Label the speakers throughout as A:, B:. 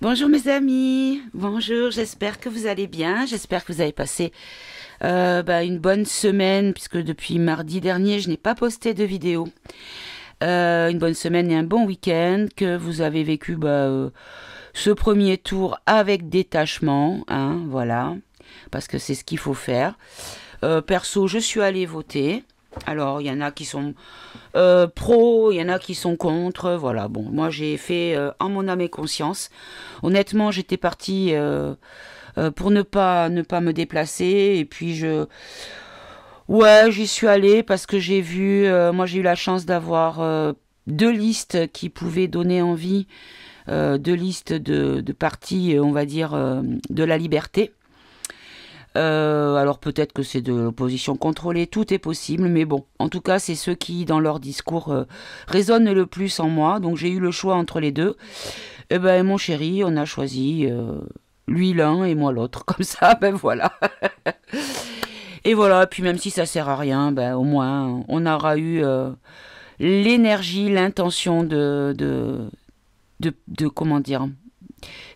A: Bonjour mes amis, bonjour, j'espère que vous allez bien, j'espère que vous avez passé une bonne semaine, puisque depuis mardi dernier je n'ai pas posté de vidéo. Une bonne semaine et un bon week-end, que vous avez vécu ce premier tour avec détachement, hein, voilà, parce que c'est ce qu'il faut faire. Perso, je suis allée voter. Alors, il y en a qui sont pro, il y en a qui sont contre. Voilà, bon, moi j'ai fait en mon âme et conscience. Honnêtement, j'étais partie pour ne pas me déplacer. Et puis, ouais, j'y suis allée parce que j'ai vu, moi j'ai eu la chance d'avoir deux listes qui pouvaient donner envie, deux listes de partis, on va dire, de la liberté. Alors peut-être que c'est de l'opposition contrôlée, tout est possible, mais bon, en tout cas, c'est ceux qui, dans leur discours, résonnent le plus en moi. Donc j'ai eu le choix entre les deux. Et ben mon chéri, on a choisi lui l'un et moi l'autre, comme ça, ben voilà. Et voilà, puis même si ça sert à rien, ben au moins on aura eu l'énergie, l'intention de comment dire,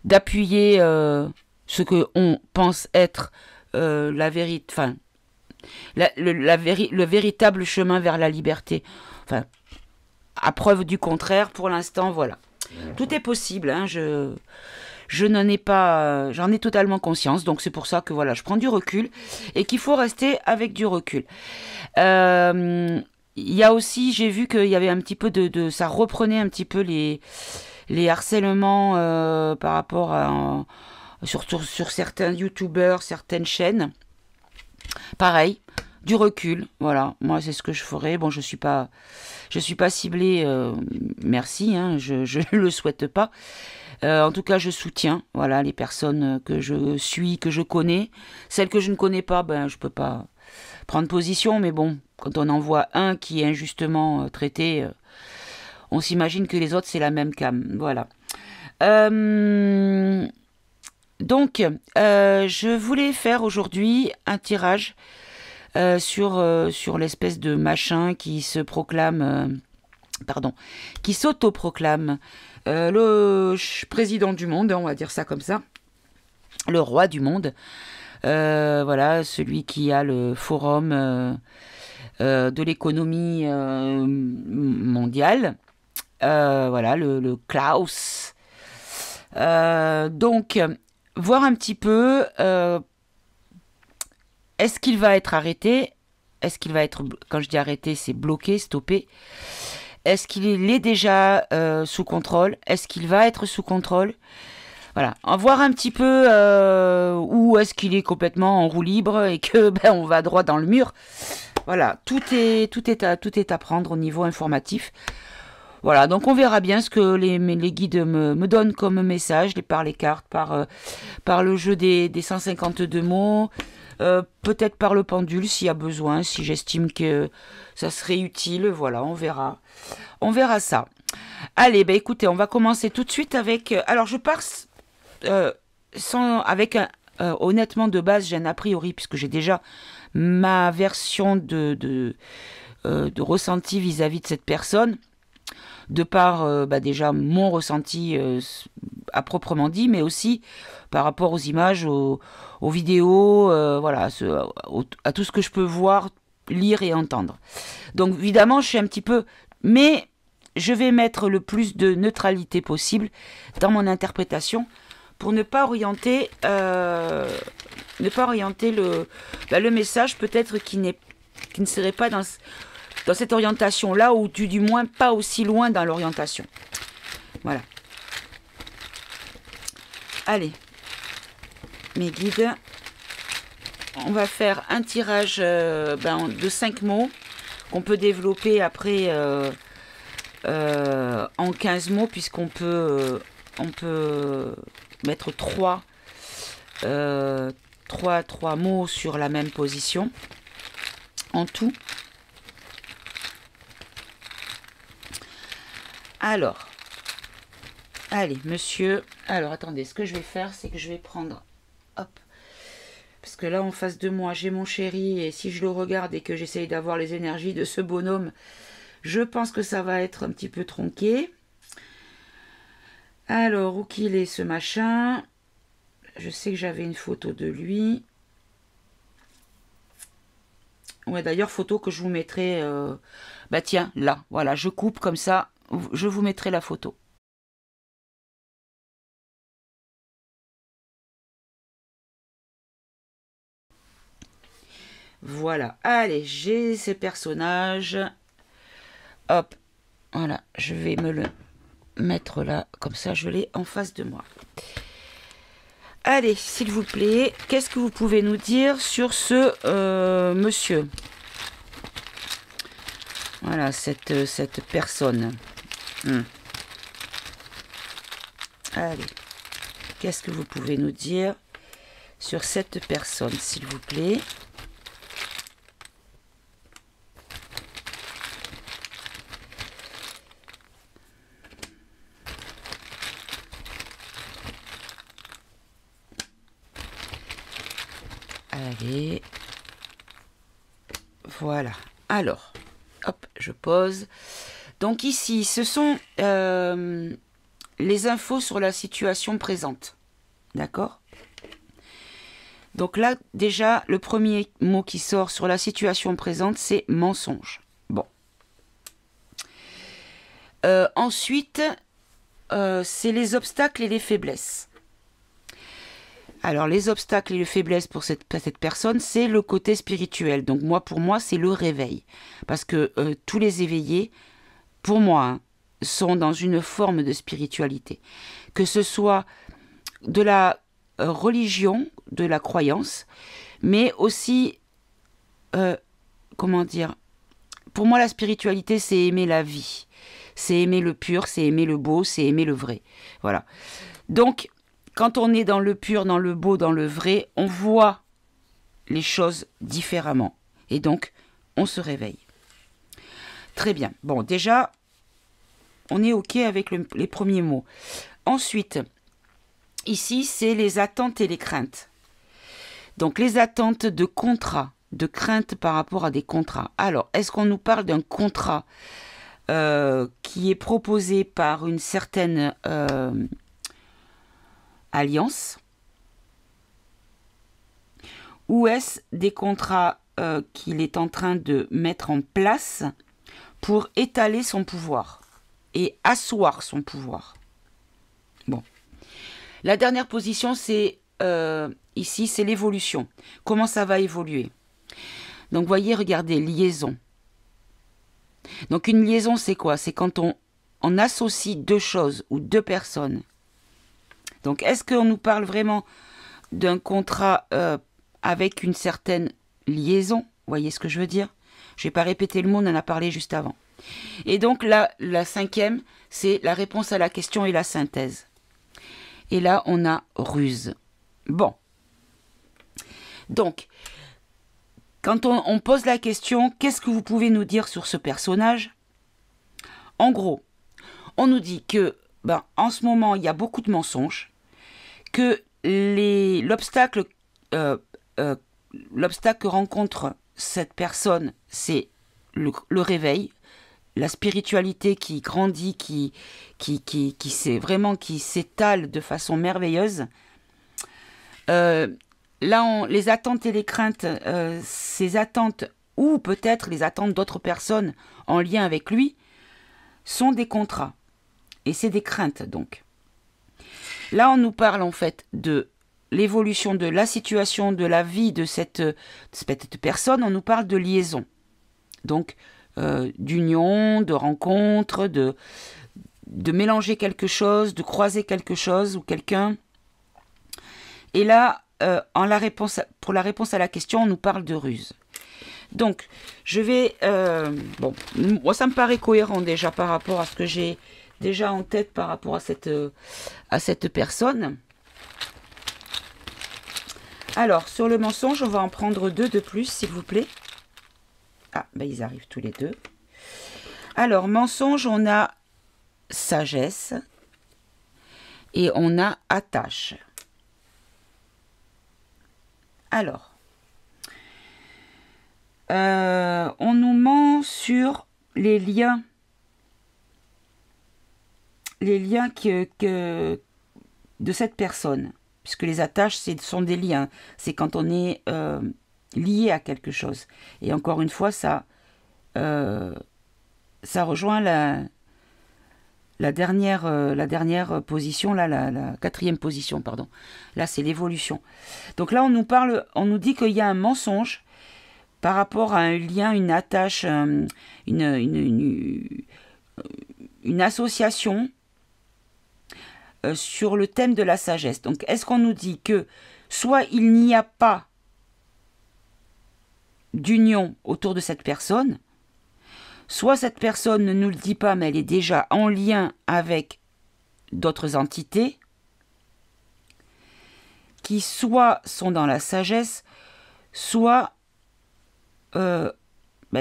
A: d'appuyer ce que on pense être la vérité, enfin, le véritable chemin vers la liberté. Enfin, à preuve du contraire, pour l'instant, voilà. Tout est possible, hein, je n'en ai pas, j'en ai totalement conscience, donc c'est pour ça que voilà, je prends du recul et qu'il faut rester avec du recul. Il y a aussi, j'ai vu qu'il y avait un petit peu ça reprenait un petit peu les harcèlements par rapport à sur certains youtubeurs, certaines chaînes. Pareil, du recul, voilà. Moi, c'est ce que je ferais. Bon, je suis pas ciblée. Merci, hein, je le souhaite pas. En tout cas, je soutiens, voilà, les personnes que je suis, que je connais. Celles que je ne connais pas, ben, je peux pas prendre position. Mais bon, quand on en voit un qui est injustement traité, on s'imagine que les autres c'est la même cam. Voilà. Donc, je voulais faire aujourd'hui un tirage sur l'espèce de machin qui se proclame, pardon, qui s'autoproclame président du monde, on va dire ça comme ça, le roi du monde. Voilà, celui qui a le forum de l'économie mondiale. Voilà, le Klaus. Donc, voir un petit peu, est-ce qu'il va être arrêté? Est-ce qu'il va être, quand je dis arrêté, c'est bloqué, stoppé? Est-ce qu'il est déjà sous contrôle? Est-ce qu'il va être sous contrôle? Voilà, en voir un petit peu où est-ce qu'il est complètement en roue libre et que ben on va droit dans le mur. Voilà, tout est à prendre au niveau informatif. Voilà, donc on verra bien ce que les guides me donnent comme message, par les cartes, par le jeu des 152 mots, peut-être par le pendule s'il y a besoin, si j'estime que ça serait utile. Voilà, on verra. On verra ça. Allez, ben écoutez, on va commencer tout de suite avec... alors je pars avec honnêtement, de base, j'ai un a priori, puisque j'ai déjà ma version de ressenti vis-à-vis de cette personne, de par déjà mon ressenti à proprement dit, mais aussi par rapport aux images, aux vidéos, voilà, à tout ce que je peux voir, lire et entendre. Donc évidemment, je suis un petit peu... Mais je vais mettre le plus de neutralité possible dans mon interprétation pour ne pas orienter, le message peut-être qui ne serait pas dans cette orientation-là, ou du moins pas aussi loin dans l'orientation. Voilà. Allez, mes guides, on va faire un tirage de 5 mots qu'on peut développer après en 15 mots, puisqu'on peut, mettre 3 mots sur la même position en tout. Alors, allez, monsieur. Alors, attendez, ce que je vais faire, c'est que je vais prendre... Hop. Parce que là, en face de moi, j'ai mon chéri. Et si je le regarde et que j'essaye d'avoir les énergies de ce bonhomme, je pense que ça va être un petit peu tronqué. Alors, où qu'il est ce machin? Je sais que j'avais une photo de lui. Ouais, d'ailleurs, photo que je vous mettrai... Bah tiens, là, voilà, je coupe comme ça, je vous mettrai la photo. Voilà, allez, j'ai ces personnages. Hop, voilà, je vais me le mettre là, comme ça je l'ai en face de moi. Allez, s'il vous plaît, qu'est-ce que vous pouvez nous dire sur ce monsieur? Voilà, cette personne. Allez, qu'est-ce que vous pouvez nous dire sur cette personne, s'il vous plaît? Allez. Voilà. Alors, hop, je pose. Donc ici, ce sont les infos sur la situation présente. D'accord? Donc là, déjà, le premier mot qui sort sur la situation présente, c'est mensonge. Bon. Ensuite, c'est les obstacles et les faiblesses. Alors, les obstacles et les faiblesses pour cette personne, c'est le côté spirituel. Donc, pour moi, c'est le réveil. Parce que tous les éveillés, pour moi, hein, sont dans une forme de spiritualité. Que ce soit de la religion, de la croyance, mais aussi, comment dire, pour moi, la spiritualité, c'est aimer la vie. C'est aimer le pur, c'est aimer le beau, c'est aimer le vrai. Voilà. Donc, quand on est dans le pur, dans le beau, dans le vrai, on voit les choses différemment. Et donc, on se réveille. Très bien. Bon, déjà, on est OK avec les premiers mots. Ensuite, ici, c'est les attentes et les craintes. Donc, les attentes de contrat, de crainte par rapport à des contrats. Alors, est-ce qu'on nous parle d'un contrat qui est proposé par une certaine alliance, ou est-ce des contrats qu'il est en train de mettre en place pour étaler son pouvoir et asseoir son pouvoir? Bon. La dernière position, c'est ici, c'est l'évolution. Comment ça va évoluer? Donc, voyez, regardez, liaison. Donc, une liaison, c'est quoi? C'est quand on associe deux choses ou deux personnes. Donc, est-ce qu'on nous parle vraiment d'un contrat avec une certaine liaison? Vous voyez ce que je veux dire? Je ne vais pas répéter le mot, on en a parlé juste avant. Et donc, là, la cinquième, c'est la réponse à la question et la synthèse. Et là, on a ruse. Bon. Donc, quand on pose la question, qu'est-ce que vous pouvez nous dire sur ce personnage? En gros, on nous dit que, en ce moment, il y a beaucoup de mensonges, que l'obstacle que rencontre cette personne, c'est le réveil, la spiritualité qui grandit, qui s'étale de façon merveilleuse. Là, les attentes et les craintes, ces attentes, ou peut-être les attentes d'autres personnes en lien avec lui, sont des contrats. Et c'est des craintes, donc. Là, on nous parle en fait de l'évolution de la situation, de la vie de cette personne. On nous parle de liaison. Donc, d'union, de rencontre, de mélanger quelque chose, de croiser quelque chose ou quelqu'un. Et là, pour la réponse à la question, on nous parle de ruse. Donc, je vais... bon, moi, ça me paraît cohérent déjà par rapport à ce que j'ai déjà en tête par rapport à cette personne. Alors, sur le mensonge, on va en prendre deux de plus, s'il vous plaît. Ah, ils arrivent tous les deux. Alors, mensonge, on a sagesse et on a attache. Alors, on nous ment sur les liens les liens de cette personne. Puisque les attaches, ce sont des liens. C'est quand on est lié à quelque chose. Et encore une fois, ça rejoint la dernière position, là, la quatrième position, pardon. Là, c'est l'évolution. Donc là, on nous dit qu'il y a un mensonge par rapport à un lien, une attache, une association sur le thème de la sagesse. Donc, est-ce qu'on nous dit que soit il n'y a pas d'union autour de cette personne, soit cette personne ne nous le dit pas, mais elle est déjà en lien avec d'autres entités qui soit sont dans la sagesse, soit,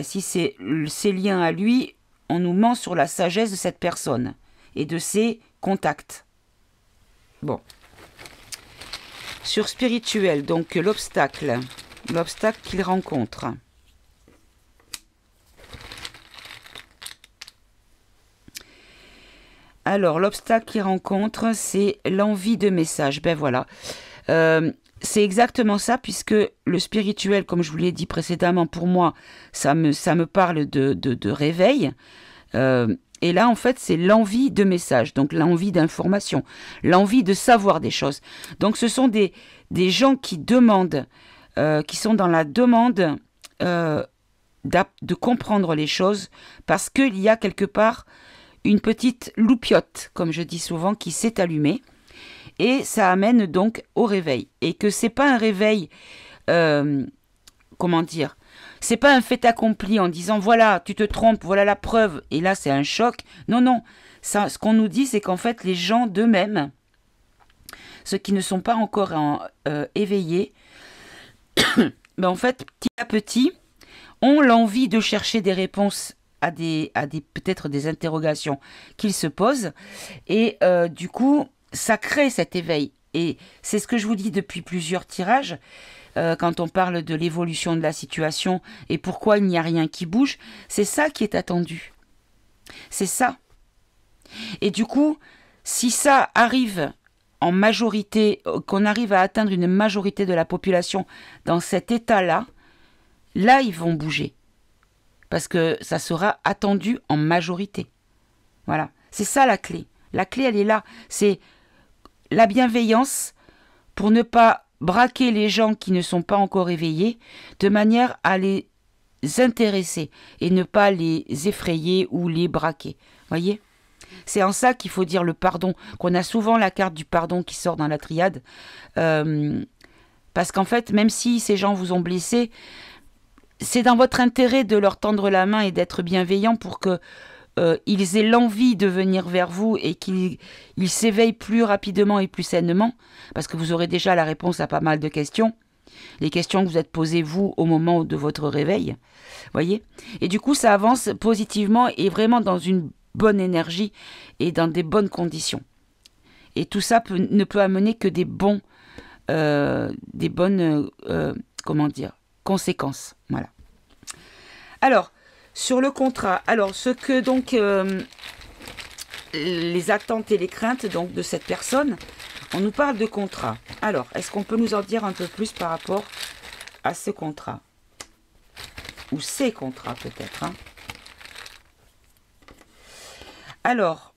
A: si c'est ses liens à lui, on nous ment sur la sagesse de cette personne et de ses contacts. Bon. Sur spirituel, donc l'obstacle qu'il rencontre. Alors, l'obstacle qu'il rencontre, c'est l'envie de message. Ben voilà. C'est exactement ça, puisque le spirituel, comme je vous l'ai dit précédemment, pour moi, ça me parle de réveil. Et là, en fait, c'est l'envie de message, donc l'envie d'information, l'envie de savoir des choses. Donc, ce sont des gens qui demandent, qui sont dans la demande de comprendre les choses, parce qu'il y a quelque part une petite loupiote, comme je dis souvent, qui s'est allumée. Et ça amène donc au réveil. Et que c'est pas un réveil, comment dire, c'est pas un fait accompli en disant voilà, tu te trompes, voilà la preuve, et là c'est un choc. Non, non. Ça, ce qu'on nous dit, c'est qu'en fait, les gens d'eux-mêmes, ceux qui ne sont pas encore éveillés, ben en fait, petit à petit, ont l'envie de chercher des réponses à des peut-être des interrogations qu'ils se posent. Et du coup, ça crée cet éveil. Et c'est ce que je vous dis depuis plusieurs tirages, quand on parle de l'évolution de la situation et pourquoi il n'y a rien qui bouge, c'est ça qui est attendu. C'est ça. Et du coup, si ça arrive en majorité, qu'on arrive à atteindre une majorité de la population dans cet état-là, là, ils vont bouger. Parce que ça sera attendu en majorité. Voilà. C'est ça la clé. La clé, elle est là. C'est la bienveillance pour ne pas braquer les gens qui ne sont pas encore éveillés, de manière à les intéresser et ne pas les effrayer ou les braquer. Voyez ? C'est en ça qu'il faut dire le pardon, qu'on a souvent la carte du pardon qui sort dans la triade. Parce qu'en fait, même si ces gens vous ont blessé, c'est dans votre intérêt de leur tendre la main et d'être bienveillant pour que ils aient l'envie de venir vers vous et qu'ils s'éveillent plus rapidement et plus sainement, parce que vous aurez déjà la réponse à pas mal de questions, les questions que vous êtes posées vous au moment de votre réveil, voyez. Et du coup, ça avance positivement et vraiment dans une bonne énergie et dans des bonnes conditions. Et tout ça ne peut amener que des bonnes, comment dire, conséquences. Voilà. Alors, sur le contrat, alors ce que donc les attentes et les craintes donc de cette personne, on nous parle de contrat. Alors, est-ce qu'on peut nous en dire un peu plus par rapport à ce contrat? Ou ces contrats peut-être, hein. Alors,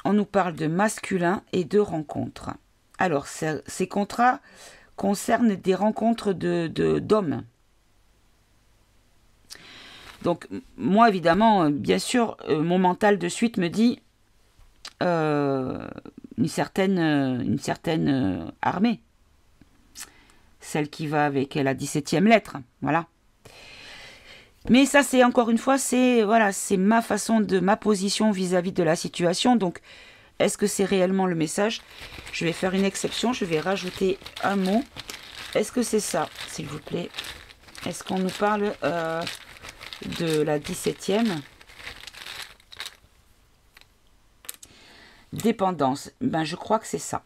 A: on nous parle de masculin et de rencontres. Alors, ces contrats concernent des rencontres d'hommes. Donc, moi, évidemment, bien sûr, mon mental de suite me dit une certaine armée. Celle qui va avec la 17e lettre. Voilà. Mais ça, c'est encore une fois, c'est ma façon ma position vis-à-vis de la situation. Donc, est-ce que c'est réellement le message? Je vais faire une exception, je vais rajouter un mot. Est-ce que c'est ça, s'il vous plaît? Est-ce qu'on nous parle de la 17e? Dépendance. Ben, je crois que c'est ça.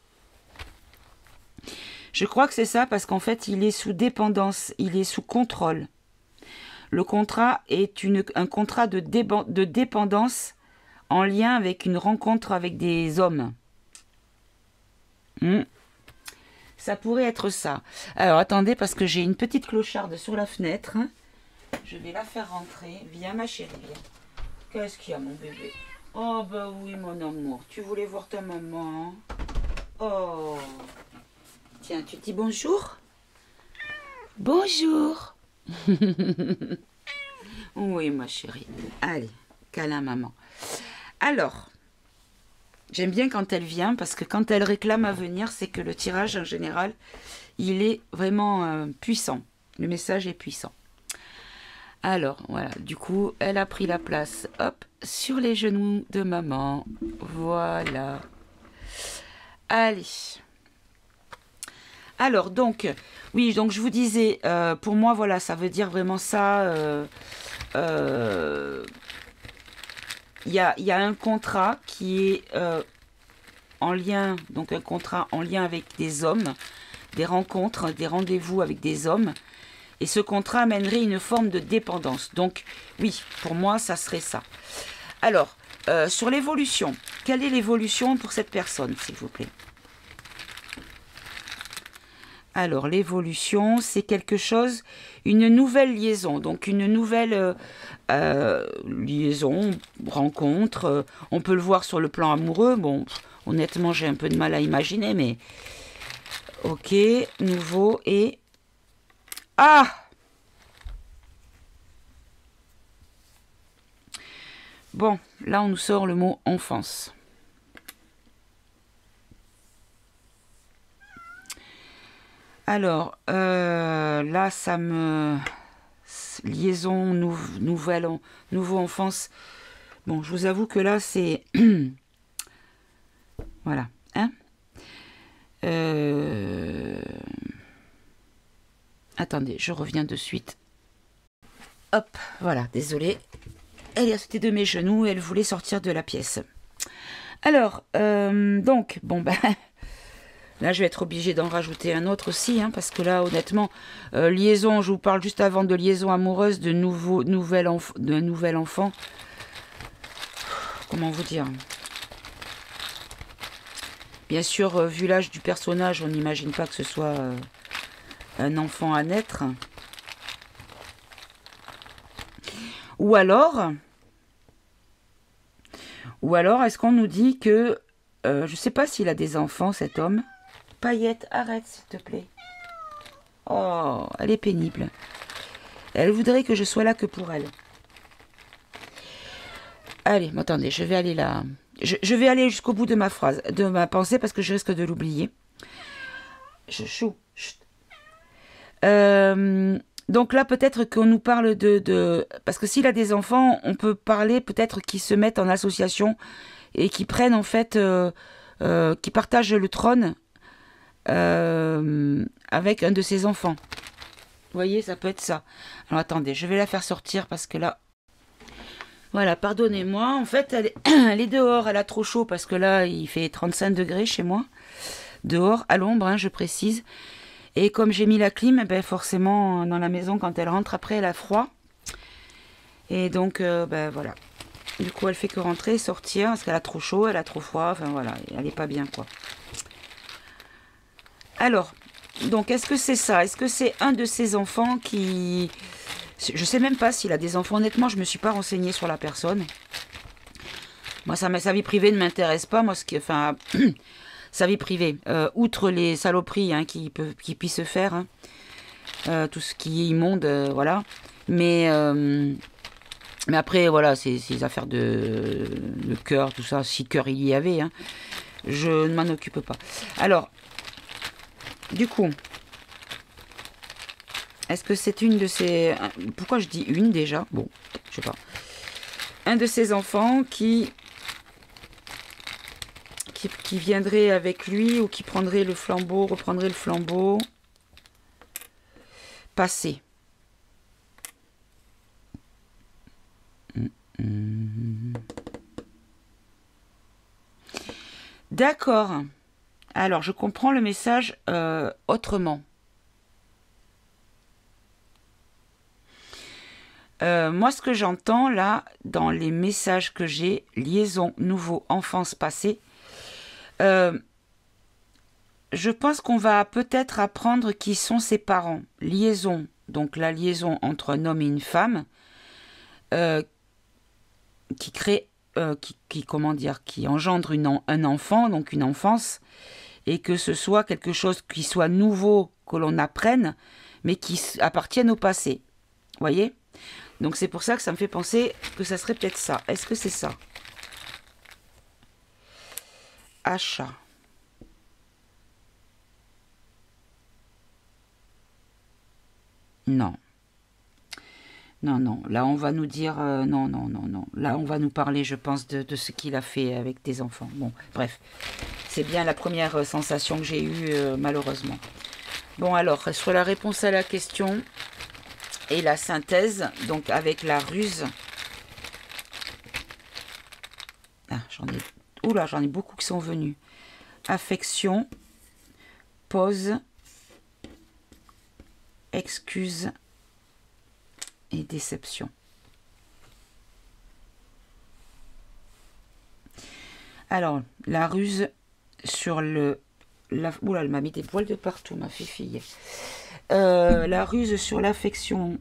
A: Je crois que c'est ça parce qu'en fait, il est sous dépendance, il est sous contrôle. Le contrat est un contrat de dépendance en lien avec une rencontre avec des hommes. Ça pourrait être ça. Alors, attendez, parce que j'ai une petite clocharde sur la fenêtre. Je vais la faire rentrer. Viens, ma chérie, viens. Qu'est-ce qu'il y a, mon bébé? Oh, bah oui, mon amour. Tu voulais voir ta maman? Oh. Tiens, tu dis bonjour? Bonjour. Oui, ma chérie. Allez, câlin, maman. Alors, j'aime bien quand elle vient, parce que quand elle réclame à venir, c'est que le tirage, en général, il est vraiment puissant. Le message est puissant. Alors, voilà, du coup, elle a pris la place, hop, sur les genoux de maman. Voilà. Allez. Alors, donc, oui, donc je vous disais, pour moi, voilà, ça veut dire vraiment ça. Il y a un contrat qui est en lien, donc un contrat en lien avec des hommes, des rencontres, des rendez-vous avec des hommes. Et ce contrat amènerait une forme de dépendance. Donc, oui, pour moi, ça serait ça. Alors, sur l'évolution, quelle est l'évolution pour cette personne, s'il vous plaît? Alors, l'évolution, c'est quelque chose, une nouvelle liaison. Donc, une nouvelle liaison, rencontre. On peut le voir sur le plan amoureux. Bon, honnêtement, j'ai un peu de mal à imaginer, mais... Ok, nouveau et... Ah! Bon, là, on nous sort le mot enfance. Alors, là, ça me... Liaison, nouveau enfance. Bon, je vous avoue que là, c'est... Voilà. Hein? Attendez, je reviens de suite. Hop, voilà, désolée. Elle est à côté de mes genoux et elle voulait sortir de la pièce. Alors, donc, bon, ben... Là, je vais être obligée d'en rajouter un autre aussi, hein, parce que là, honnêtement, liaison, je vous parle juste avant de liaison amoureuse, de nouvel enfant. Comment vous dire? Bien sûr, vu l'âge du personnage, on n'imagine pas que ce soit un enfant à naître. Ou alors, est-ce qu'on nous dit que, je ne sais pas s'il a des enfants, cet homme. Paillette, arrête s'il te plaît. Oh, elle est pénible. Elle voudrait que je sois là que pour elle. Allez, attendez, je vais aller là. Je vais aller jusqu'au bout de ma phrase, de ma pensée, parce que je risque de l'oublier. Chou. Donc là, peut-être qu'on nous parle de... Parce que s'il a des enfants, on peut parler peut-être qu'ils se mettent en association et qu'ils prennent en fait... qui partagent le trône avec un de ses enfants. Vous voyez, ça peut être ça. Alors attendez, je vais la faire sortir parce que là... Voilà, pardonnez-moi. En fait, elle est dehors, elle a trop chaud parce que là, il fait 35 degrés chez moi. Dehors, à l'ombre, hein, je précise. Et comme j'ai mis la clim, ben forcément, dans la maison, quand elle rentre, après, elle a froid. Et donc, ben voilà. Du coup, elle fait que rentrer, sortir, parce qu'elle a trop chaud, elle a trop froid. Enfin, voilà, elle est pas bien, quoi. Alors, donc, est-ce que c'est ça? Est-ce que c'est un de ses enfants qui... Je sais même pas s'il a des enfants. Honnêtement, je me suis pas renseignée sur la personne. Moi, sa vie privée ne m'intéresse pas. Moi, enfin, sa vie privée, outre les saloperies hein, qui puissent se faire, hein, tout ce qui est immonde, voilà. Mais après, voilà, ces affaires de cœur, tout ça, si cœur il y avait, hein, je ne m'en occupe pas. Alors, du coup... Est-ce que c'est une de ces... Pourquoi je dis une déjà? Bon, je sais pas. Un de ses enfants qui viendrait avec lui ou qui prendrait le flambeau, reprendrait le flambeau. Passé. D'accord. Alors, je comprends le message autrement. Moi, ce que j'entends là, dans les messages que j'ai, liaison, nouveau, enfance passée, je pense qu'on va peut-être apprendre qui sont ses parents. Liaison, donc la liaison entre un homme et une femme, qui crée, comment dire, qui engendre un enfant, donc une enfance, et que ce soit quelque chose qui soit nouveau, que l'on apprenne, mais qui appartienne au passé. Vous voyez? Donc c'est pour ça que ça me fait penser que ça serait peut-être ça. Est-ce que c'est ça? Achat. Non. Non, non. Là, on va nous dire... non, non, non, non. Là, on va nous parler, je pense, de ce qu'il a fait avec des enfants. Bon, bref. C'est bien la première sensation que j'ai eue, malheureusement. Bon, alors, sur la réponse à la question et la synthèse, donc avec la ruse... Ah, oula, j'en ai beaucoup qui sont venus. Affection, pause, excuse et déception. Alors, la ruse sur le... Oula, elle m'a mis des poils de partout, ma fille. La ruse sur l'affection.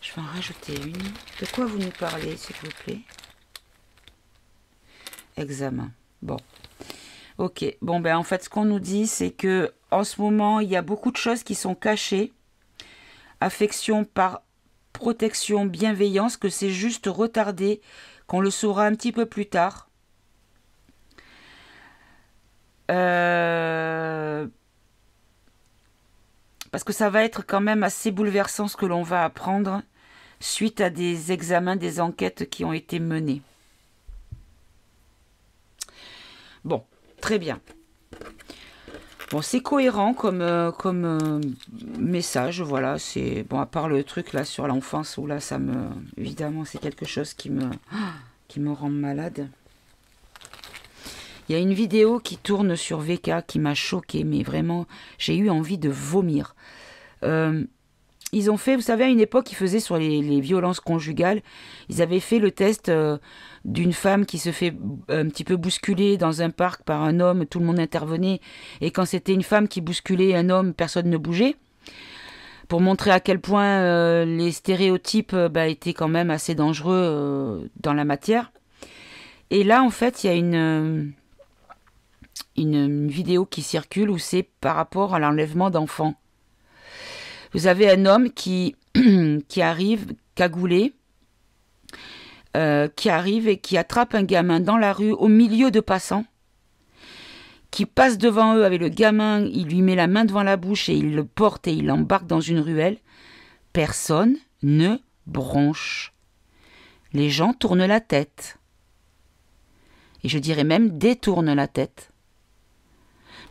A: Je vais en rajouter une. De quoi vous nous parlez, s'il vous plaît? Examen. Bon. Ok. Bon, ben en fait, ce qu'on nous dit, c'est que en ce moment, il y a beaucoup de choses qui sont cachées. Affection par protection, bienveillance, que c'est juste retardé, qu'on le saura un petit peu plus tard. Parce que ça va être quand même assez bouleversant ce que l'on va apprendre suite à des examens, des enquêtes qui ont été menées. Bon, très bien. Bon, c'est cohérent comme message, voilà. C'est bon, à part le truc là sur l'enfance où là, ça me, évidemment, c'est quelque chose qui me rend malade. Il y a une vidéo qui tourne sur VK qui m'a choquée, mais vraiment, j'ai eu envie de vomir. Ils ont fait, vous savez, à une époque, ils faisaient sur les violences conjugales, ils avaient fait le test d'une femme qui se fait un petit peu bousculer dans un parc par un homme, tout le monde intervenait, et quand c'était une femme qui bousculait un homme, personne ne bougeait, pour montrer à quel point les stéréotypes étaient quand même assez dangereux dans la matière. Et là, en fait, il y a une vidéo qui circule où c'est par rapport à l'enlèvement d'enfants. Vous avez un homme qui arrive, cagoulé, qui arrive et qui attrape un gamin dans la rue, au milieu de passants, qui passe devant eux avec le gamin, il lui met la main devant la bouche et il le porte et il l'embarque dans une ruelle. Personne ne bronche. Les gens tournent la tête. Et je dirais même détournent la tête.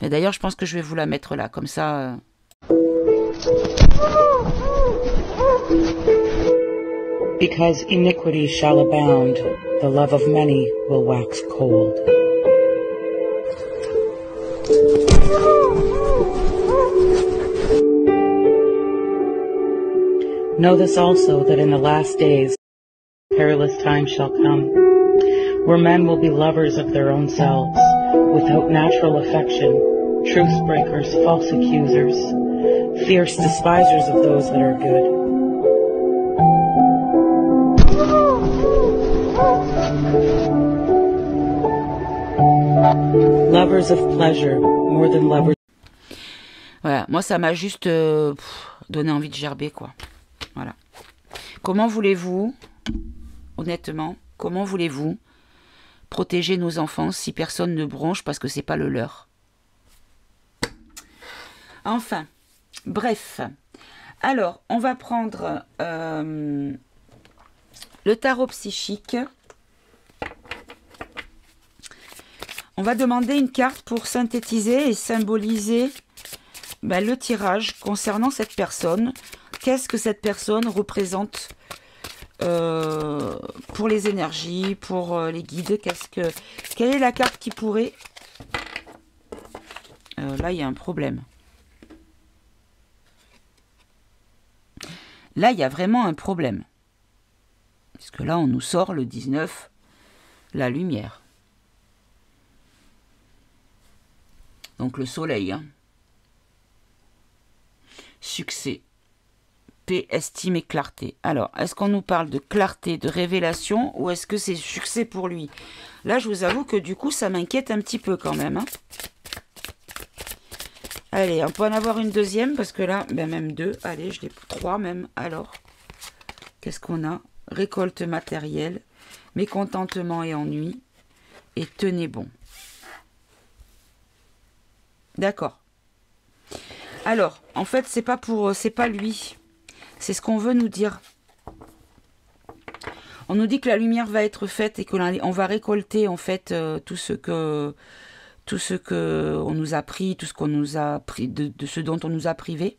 A: Mais d'ailleurs, je pense que je vais vous la mettre là, comme ça...
B: Because iniquity shall abound, the love of many will wax cold. Know this also, that in the last days perilous times shall come, where men will be lovers of their own selves, without natural affection, truce breakers, false accusers, fierce despisers of those that are good. Lovers of pleasure more than lovers.
A: Voilà, moi ça m'a juste donné envie de gerber, quoi. Voilà. Comment voulez-vous, honnêtement, comment voulez-vous protéger nos enfants si personne ne bronche parce que c'est pas le leur? Enfin, bref. Alors, on va prendre le tarot psychique. On va demander une carte pour synthétiser et symboliser le tirage concernant cette personne. Qu'est-ce que cette personne représente pour les énergies, pour les guides? Quelle est la carte qui pourrait là, il y a un problème. Là, il y a vraiment un problème. Parce que là, on nous sort le 19, la lumière. Donc le soleil. Hein. Succès. Paix, estime et clarté. Alors, est-ce qu'on nous parle de clarté, de révélation, ou est-ce que c'est succès pour lui? Là, je vous avoue que du coup, ça m'inquiète un petit peu quand même. Hein. Allez, on peut en avoir une deuxième, parce que là, ben même deux. Allez, je l'ai trois même. Alors, qu'est-ce qu'on a? Récolte matérielle, mécontentement et ennui, et tenez bon. D'accord. Alors, en fait, c'est pas lui. C'est ce qu'on veut nous dire. On nous dit que la lumière va être faite et qu'on va récolter en fait tout ce que on nous a pris, tout ce qu'on nous a pris, de ce dont on nous a privé.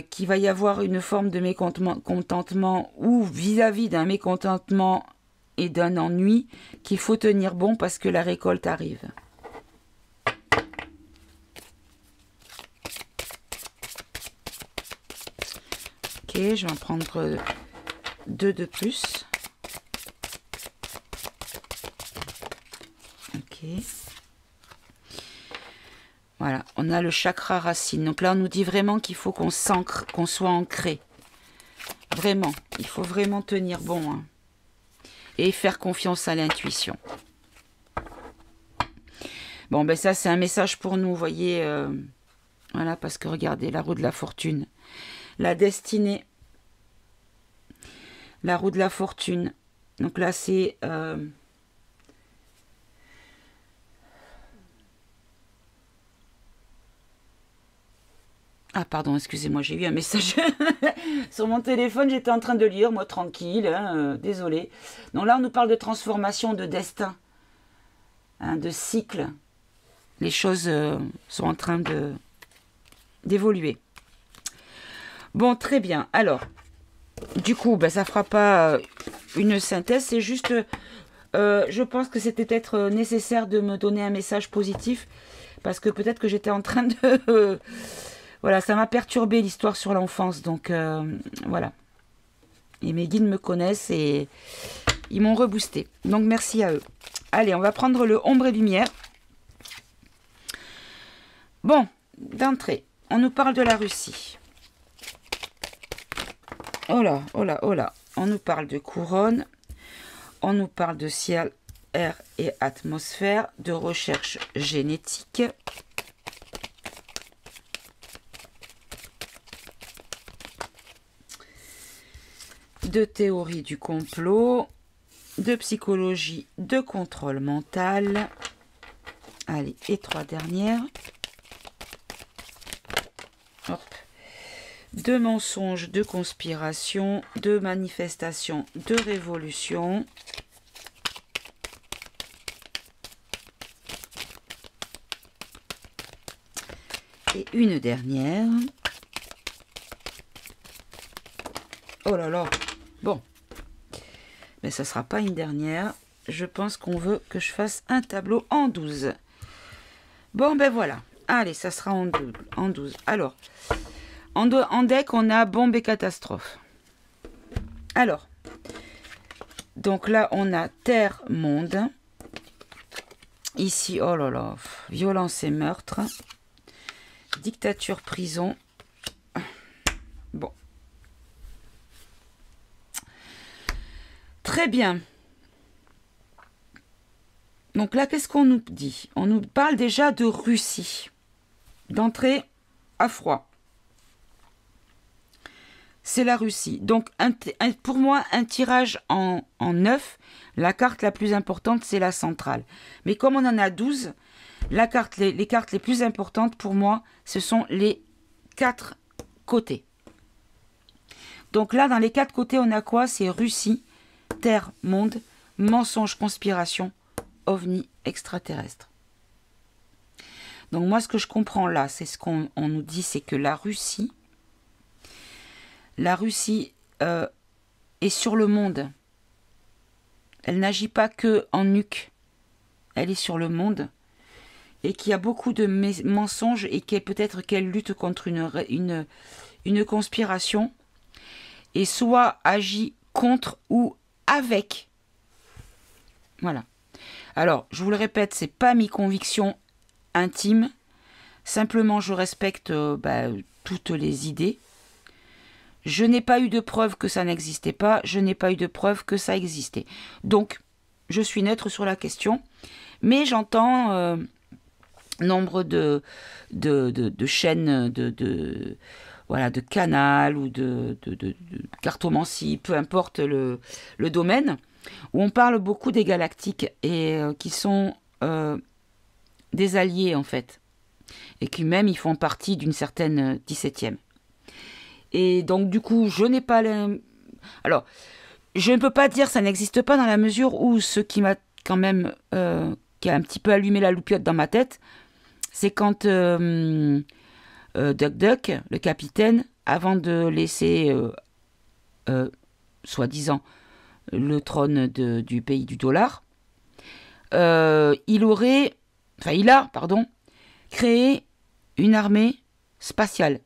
A: Qu'il va y avoir une forme de mécontentement ou vis-à-vis d'un mécontentement et d'un ennui qu'il faut tenir bon parce que la récolte arrive. Ok, je vais en prendre deux de plus. Ok. Voilà, on a le chakra racine. Donc là, on nous dit vraiment qu'il faut qu'on s'ancre, qu'on soit ancré. Vraiment, il faut vraiment tenir bon. Hein. Et faire confiance à l'intuition. Bon, ben ça, c'est un message pour nous, vous voyez. Voilà, parce que regardez, la roue de la fortune. La destinée. La roue de la fortune. Donc là, c'est... Ah pardon, excusez-moi, j'ai eu un message sur mon téléphone, j'étais en train de lire, moi tranquille, hein, désolé. Donc là on nous parle de transformation, de destin, hein, de cycle. Les choses sont en train d'évoluer. Bon, très bien. Alors, du coup, ben, ça ne fera pas une synthèse, c'est juste, je pense que c'était peut-être nécessaire de me donner un message positif, parce que peut-être que j'étais en train de... Voilà, ça m'a perturbé l'histoire sur l'enfance, donc voilà. Et mes guides me connaissent et ils m'ont reboosté. Donc merci à eux. Allez, on va prendre le ombre et lumière. Bon, d'entrée, on nous parle de la Russie. Oh là, oh là, oh là. On nous parle de couronne. On nous parle de ciel, air et atmosphère, de recherche génétique. De théorie du complot, de psychologie, de contrôle mental. Allez, et trois dernières. Hop. De mensonges, de conspiration, de manifestation, de révolution. Et une dernière. Oh là là. Bon, mais ça ne sera pas une dernière. Je pense qu'on veut que je fasse un tableau en 12. Bon, ben voilà. Allez, ça sera en 12. Alors, en deck, on a bombe et catastrophe. Alors, donc là, on a terre, monde. Ici, oh là là, violence et meurtre. Dictature, prison. Bon. Très bien. Donc là, qu'est-ce qu'on nous dit? On nous parle déjà de Russie. D'entrée à froid. C'est la Russie. Donc, pour moi, un tirage en 9, la carte la plus importante, c'est la centrale. Mais comme on en a 12, les cartes les plus importantes, pour moi, ce sont les 4 côtés. Donc là, dans les 4 côtés, on a quoi? C'est Russie, terre, monde, mensonge, conspiration, ovni, extraterrestre. Donc moi, ce que je comprends là, c'est ce qu'on nous dit, c'est que la Russie est sur le monde. Elle n'agit pas que en nuque. Elle est sur le monde. et qui a beaucoup de mensonges et qui peut-être qu'elle lutte contre une conspiration et soit agit contre ou avec. Voilà. Alors, je vous le répète, c'est pas mes convictions intimes. Simplement, je respecte toutes les idées. Je n'ai pas eu de preuve que ça n'existait pas. Je n'ai pas eu de preuve que ça existait. Donc, je suis neutre sur la question. Mais j'entends nombre de chaînes de canal ou de cartomancie, peu importe le domaine, où on parle beaucoup des galactiques et qui sont des alliés en fait, et qui même ils font partie d'une certaine 17e. Et donc du coup, je n'ai pas... Alors, je ne peux pas dire ça n'existe pas dans la mesure où ce qui m'a quand même... qui a un petit peu allumé la loupiote dans ma tête, c'est quand Duck Duck, le capitaine, avant de laisser, soi-disant, le trône du pays du dollar, il a créé une armée spatiale.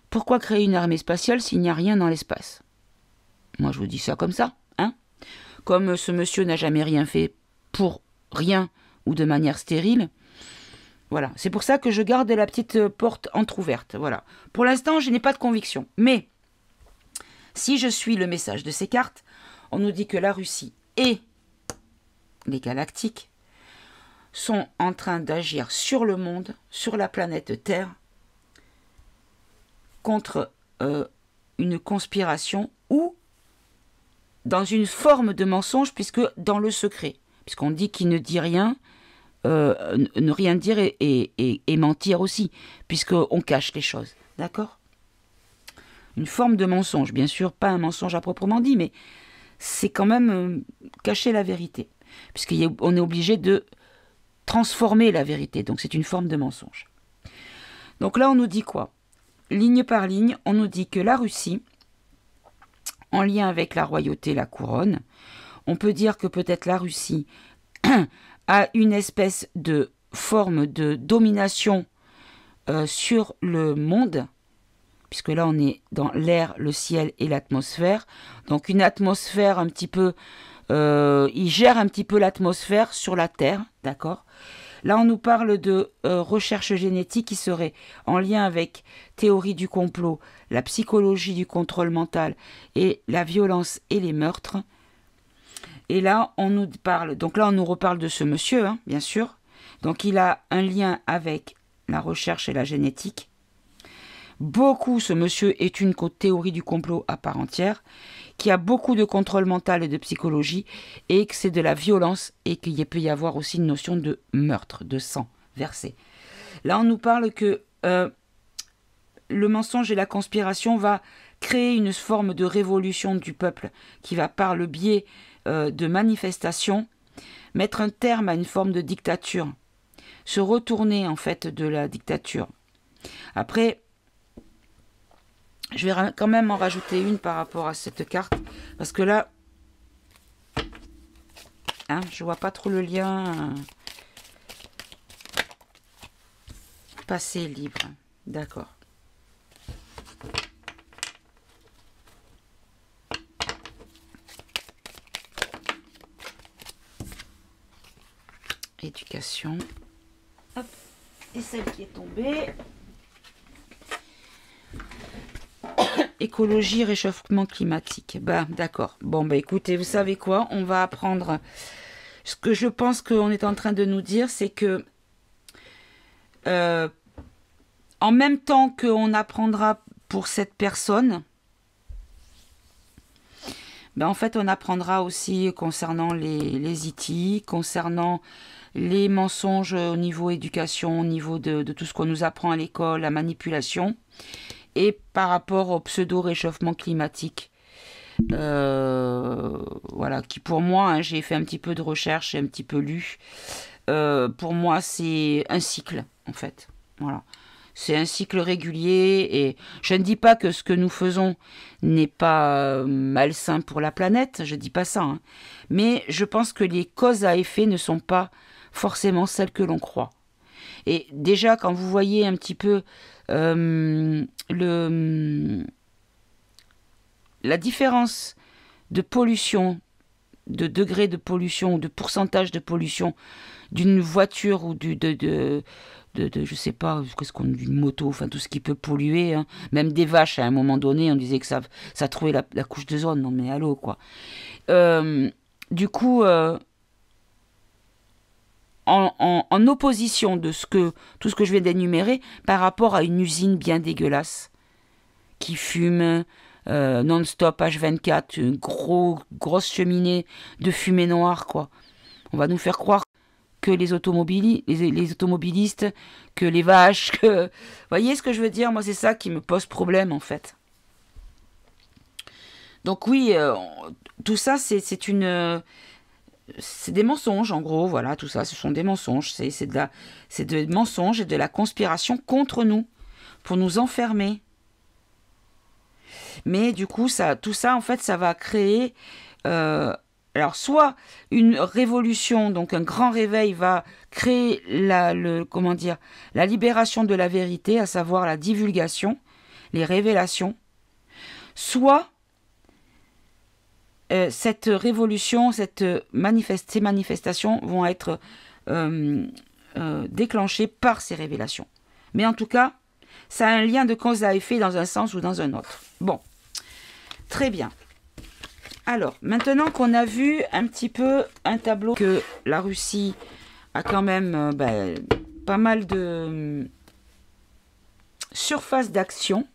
A: Pourquoi créer une armée spatiale s'il n'y a rien dans l'espace? Moi, je vous dis ça comme ça, hein. Comme ce monsieur n'a jamais rien fait pour rien ou de manière stérile. Voilà, c'est pour ça que je garde la petite porte entrouverte. Voilà. Pour l'instant, je n'ai pas de conviction. Mais, si je suis le message de ces cartes, on nous dit que la Russie et les galactiques sont en train d'agir sur le monde, sur la planète Terre, contre une conspiration ou dans une forme de mensonge, puisque dans le secret. Puisqu'on dit qu'il ne dit rien, ne rien dire et mentir aussi, puisqu'on cache les choses. D'accord? Une forme de mensonge, bien sûr, pas un mensonge à proprement dit, mais c'est quand même cacher la vérité. Puisqu'on est obligé de transformer la vérité, donc c'est une forme de mensonge. Donc là, on nous dit quoi? Ligne par ligne, on nous dit que la Russie, en lien avec la royauté, la couronne, on peut dire que peut-être la Russie a une espèce de forme de domination sur le monde, puisque là on est dans l'air, le ciel et l'atmosphère. Donc une atmosphère un petit peu... il gère un petit peu l'atmosphère sur la Terre, d'accord? Là on nous parle de recherche génétique qui serait en lien avec théorie du complot, la psychologie du contrôle mental et la violence et les meurtres. Et là, on nous parle, donc là, on nous reparle de ce monsieur, hein, bien sûr. Donc, il a un lien avec la recherche et la génétique. Beaucoup, ce monsieur est une théorie du complot à part entière, qui a beaucoup de contrôle mental et de psychologie, et que c'est de la violence, et qu'il peut y avoir aussi une notion de meurtre, de sang versé. Là, on nous parle que le mensonge et la conspiration va créer une forme de révolution du peuple, qui va par le biais de manifestations, mettre un terme à une forme de dictature, se retourner en fait de la dictature. Après, je vais quand même en rajouter une par rapport à cette carte, parce que là, hein, je vois pas trop le lien. Passé libre, d'accord. Éducation. Hop. Et celle qui est tombée. Écologie, réchauffement climatique. Bah, d'accord. Bon, bah écoutez, vous savez quoi? On va apprendre. Ce que je pense qu'on est en train de nous dire, c'est que en même temps qu'on apprendra pour cette personne, ben en fait, on apprendra aussi concernant les IT, concernant les mensonges au niveau éducation, au niveau de tout ce qu'on nous apprend à l'école, la manipulation, et par rapport au pseudo-réchauffement climatique. Voilà, qui pour moi, hein, j'ai fait un petit peu de recherche, j'ai un petit peu lu, pour moi c'est un cycle en fait. Voilà. c'est un cycle régulier et je ne dis pas que ce que nous faisons n'est pas malsain pour la planète, je ne dis pas ça, hein. Mais je pense que les causes à effet ne sont pas forcément celles que l'on croit. Et déjà, quand vous voyez un petit peu la différence de pollution, de degré de pollution ou de pourcentage de pollution d'une voiture ou je sais pas, qu'est-ce qu'on, d'une moto, enfin tout ce qui peut polluer, hein. Même des vaches, à un moment donné, on disait que ça trouvait la couche d'ozone. Non mais allô, quoi. Du coup, en opposition de tout ce que je viens d'énumérer par rapport à une usine bien dégueulasse qui fume non-stop H24, une grosse cheminée de fumée noire, quoi. On va nous faire croire que les automobilistes, que les vaches, que... Vous voyez ce que je veux dire? Moi, c'est ça qui me pose problème, en fait. Donc oui, tout ça, c'est des mensonges, en gros, voilà, tout ça, ce sont des mensonges. C'est des mensonges et de la conspiration contre nous, pour nous enfermer. Mais du coup, tout ça, en fait, ça va créer... alors, soit une révolution, donc un grand réveil va créer la libération de la vérité, à savoir la divulgation, les révélations. Soit cette révolution, ces manifestations vont être déclenchées par ces révélations. Mais en tout cas, ça a un lien de cause à effet dans un sens ou dans un autre. Bon, très bien. Alors, maintenant qu'on a vu un petit peu un tableau que la Russie a quand même pas mal de surface d'action,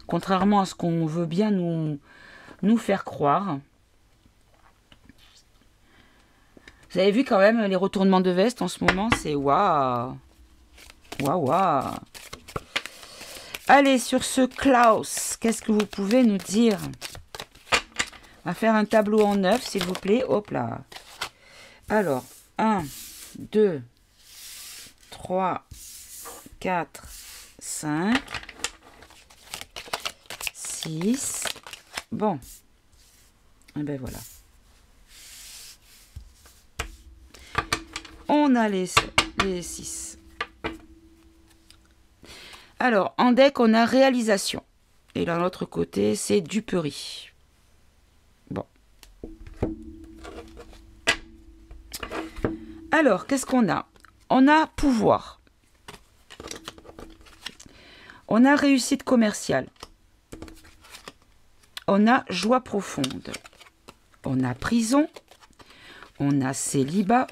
A: contrairement à ce qu'on veut bien nous faire croire. Vous avez vu quand même les retournements de veste en ce moment, c'est waouh. Waouh, waouh. Allez, sur ce Klaus, qu'est-ce que vous pouvez nous dire? On va faire un tableau en 9, s'il vous plaît. Hop là. Alors, 1, 2, 3, 4, 5, 6. Bon. Et ben voilà. On a les 6. Alors, en deck, on a réalisation. Et de l'autre côté, c'est duperie. Bon. Alors, qu'est-ce qu'on a? On a pouvoir. On a réussite commerciale. On a joie profonde. On a prison. On a célibat.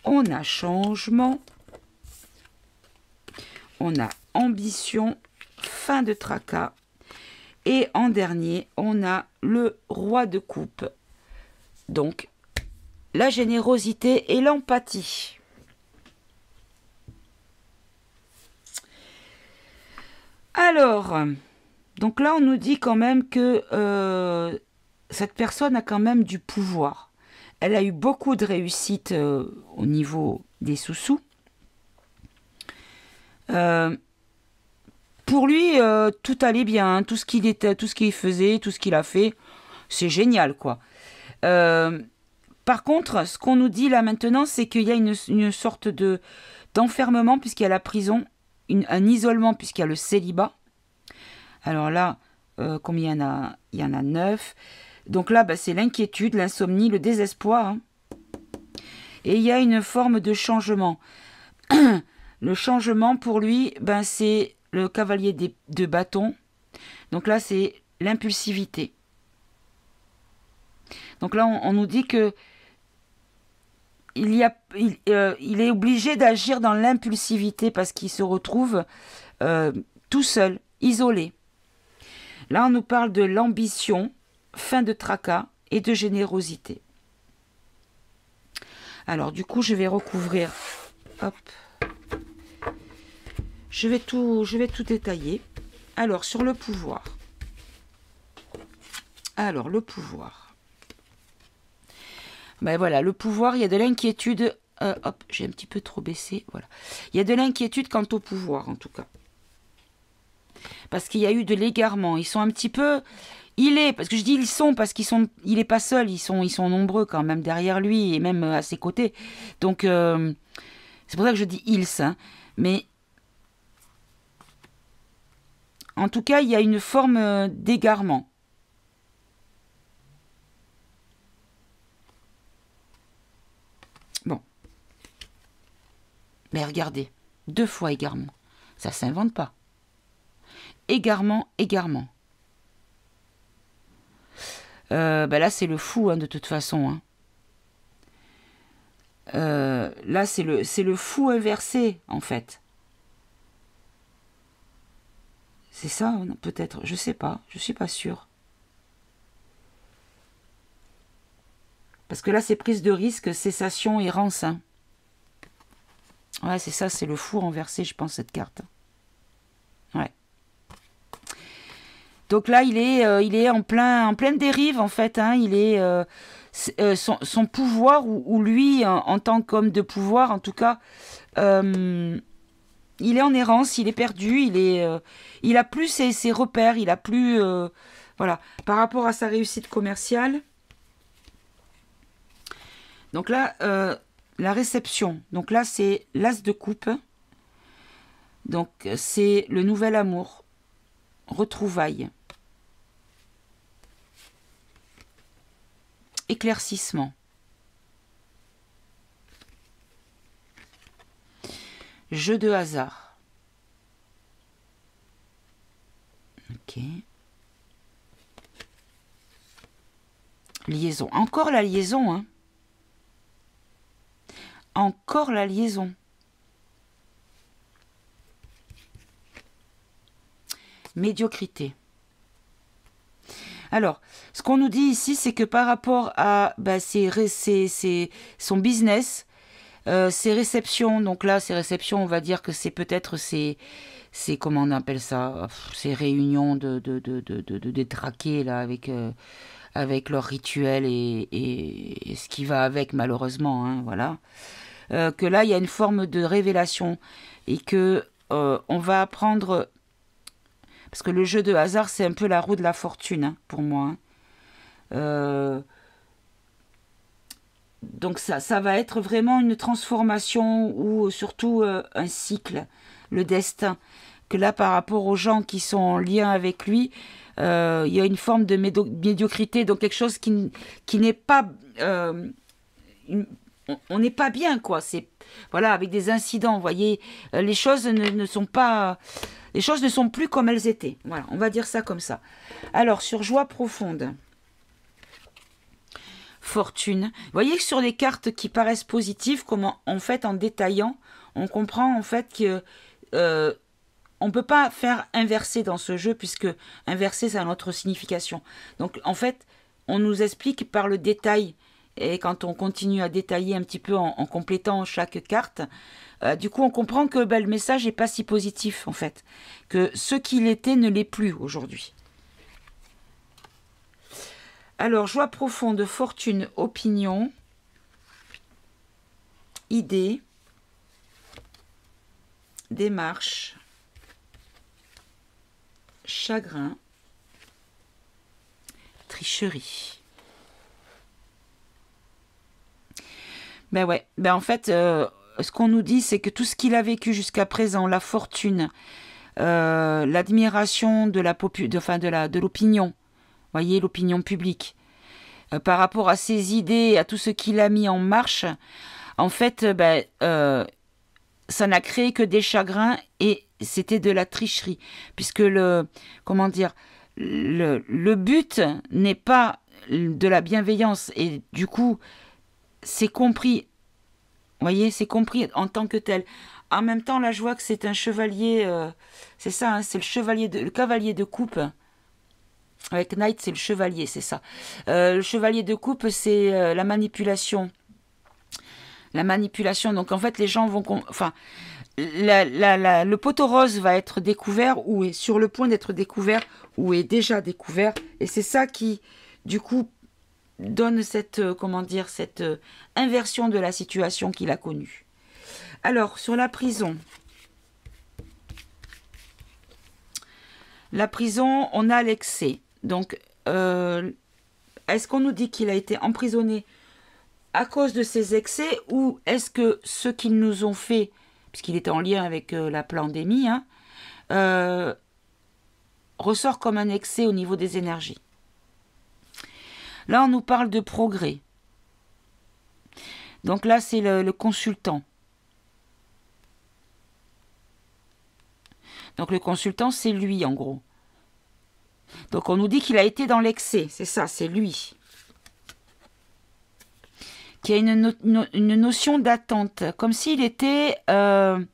A: On a changement. On a ambition. Fin de tracas. Et en dernier, on a le roi de coupe. Donc, la générosité et l'empathie. Alors, donc là, on nous dit quand même que cette personne a quand même du pouvoir. Elle a eu beaucoup de réussite au niveau des sous-sous. Pour lui, tout allait bien, hein. Tout ce qu'il faisait, tout ce qu'il a fait, c'est génial, quoi. Par contre, ce qu'on nous dit là maintenant, c'est qu'il y a une sorte d'enfermement, puisqu'il y a la prison, un isolement, puisqu'il y a le célibat. Alors là, combien il y en a 9. Donc là, c'est l'inquiétude, l'insomnie, le désespoir, hein. Et il y a une forme de changement. Le changement, pour lui, c'est le cavalier de bâton. Donc là, c'est l'impulsivité. Donc là, on nous dit que il est obligé d'agir dans l'impulsivité parce qu'il se retrouve tout seul, isolé. Là, on nous parle de l'ambition, fin de tracas et de générosité. Alors, du coup, je vais recouvrir. Hop. Je vais tout détailler. Alors, sur le pouvoir. Alors, le pouvoir. Ben voilà, le pouvoir, il y a de l'inquiétude. Hop, j'ai un petit peu trop baissé. Voilà. Il y a de l'inquiétude quant au pouvoir, en tout cas. Parce qu'il y a eu de l'égarement. Ils sont un petit peu... parce que je dis ils sont parce il est pas seul, ils sont nombreux quand même derrière lui et même à ses côtés. Donc c'est pour ça que je dis ils, hein. Mais en tout cas, il y a une forme d'égarement. Bon. Mais regardez, 2 fois égarement. Ça s'invente pas. Égarement, égarement. Là, c'est le fou, hein, de toute façon. Hein. Là, c'est le fou inversé, en fait. C'est ça, peut-être. Je sais pas. Je suis pas sûre. Parce que là, c'est prise de risque, cessation, errance. Hein. Ouais, c'est ça, c'est le fou renversé, je pense, cette carte. Ouais. Donc là, il est en pleine dérive, en fait. Hein. Il est son pouvoir, ou lui, en tant qu'homme de pouvoir, en tout cas, il est en errance, il est perdu, il a plus ses repères, il a plus... voilà, par rapport à sa réussite commerciale. Donc là, la réception. Donc là, c'est l'as de coupe. Donc, c'est le nouvel amour. Retrouvailles. Éclaircissement. Jeu de hasard. Ok. Liaison. Encore la liaison, hein. Encore la liaison. Médiocrité. Alors, ce qu'on nous dit ici, c'est que par rapport à son business, ses réceptions, donc là, ces réceptions, on va dire que c'est peut-être comment on appelle ça, ces réunions de détraqués, là, avec leur rituel et ce qui va avec, malheureusement, hein, voilà. Que là, il y a une forme de révélation et que on va apprendre... Parce que le jeu de hasard, c'est un peu la roue de la fortune, hein, pour moi. Hein. Donc ça va être vraiment une transformation ou surtout un cycle, le destin. Que là, par rapport aux gens qui sont en lien avec lui, il y a une forme de médiocrité, donc quelque chose qui n'est pas... on n'est pas bien, quoi. C'est, voilà, avec des incidents, vous voyez, les choses ne sont pas... Les choses ne sont plus comme elles étaient. Voilà, on va dire ça comme ça. Alors, sur joie profonde. Fortune. Vous voyez que sur les cartes qui paraissent positives, comment, en fait, en détaillant, on comprend, en fait, que on ne peut pas faire inverser dans ce jeu, puisque inverser, ça a une autre signification. Donc, en fait, on nous explique par le détail, et quand on continue à détailler un petit peu en complétant chaque carte, du coup, on comprend que le message n'est pas si positif, en fait. Que ce qu'il était ne l'est plus aujourd'hui. Alors, joie profonde, fortune, opinion, idée, démarche, chagrin, tricherie. Ben ouais, ben en fait... ce qu'on nous dit, c'est que tout ce qu'il a vécu jusqu'à présent, la fortune, l'admiration de l'opinion, voyez, l'opinion publique, par rapport à ses idées, à tout ce qu'il a mis en marche, en fait, ça n'a créé que des chagrins et c'était de la tricherie, puisque le but n'est pas de la bienveillance et du coup, c'est compris. Vous voyez, c'est compris en tant que tel. En même temps, là, je vois que c'est un chevalier... c'est ça, hein, c'est le cavalier de coupe. Avec Knight, c'est le chevalier, c'est ça. Le chevalier de coupe, c'est la manipulation. La manipulation. Donc, en fait, les gens vont... Enfin, le poteau rose va être découvert ou est sur le point d'être découvert ou est déjà découvert. Et c'est ça qui, du coup... donne cette, cette inversion de la situation qu'il a connue. Alors, sur la prison. La prison, on a l'excès. Donc, est-ce qu'on nous dit qu'il a été emprisonné à cause de ses excès, ou est-ce que ce qu'ils nous ont fait, puisqu'il était en lien avec la pandémie, hein, ressort comme un excès au niveau des énergies? Là, on nous parle de progrès. Donc là, c'est le consultant. Donc le consultant, c'est lui, en gros. Donc on nous dit qu'il a été dans l'excès. C'est ça, c'est lui. Qui a une notion d'attente. Comme s'il était en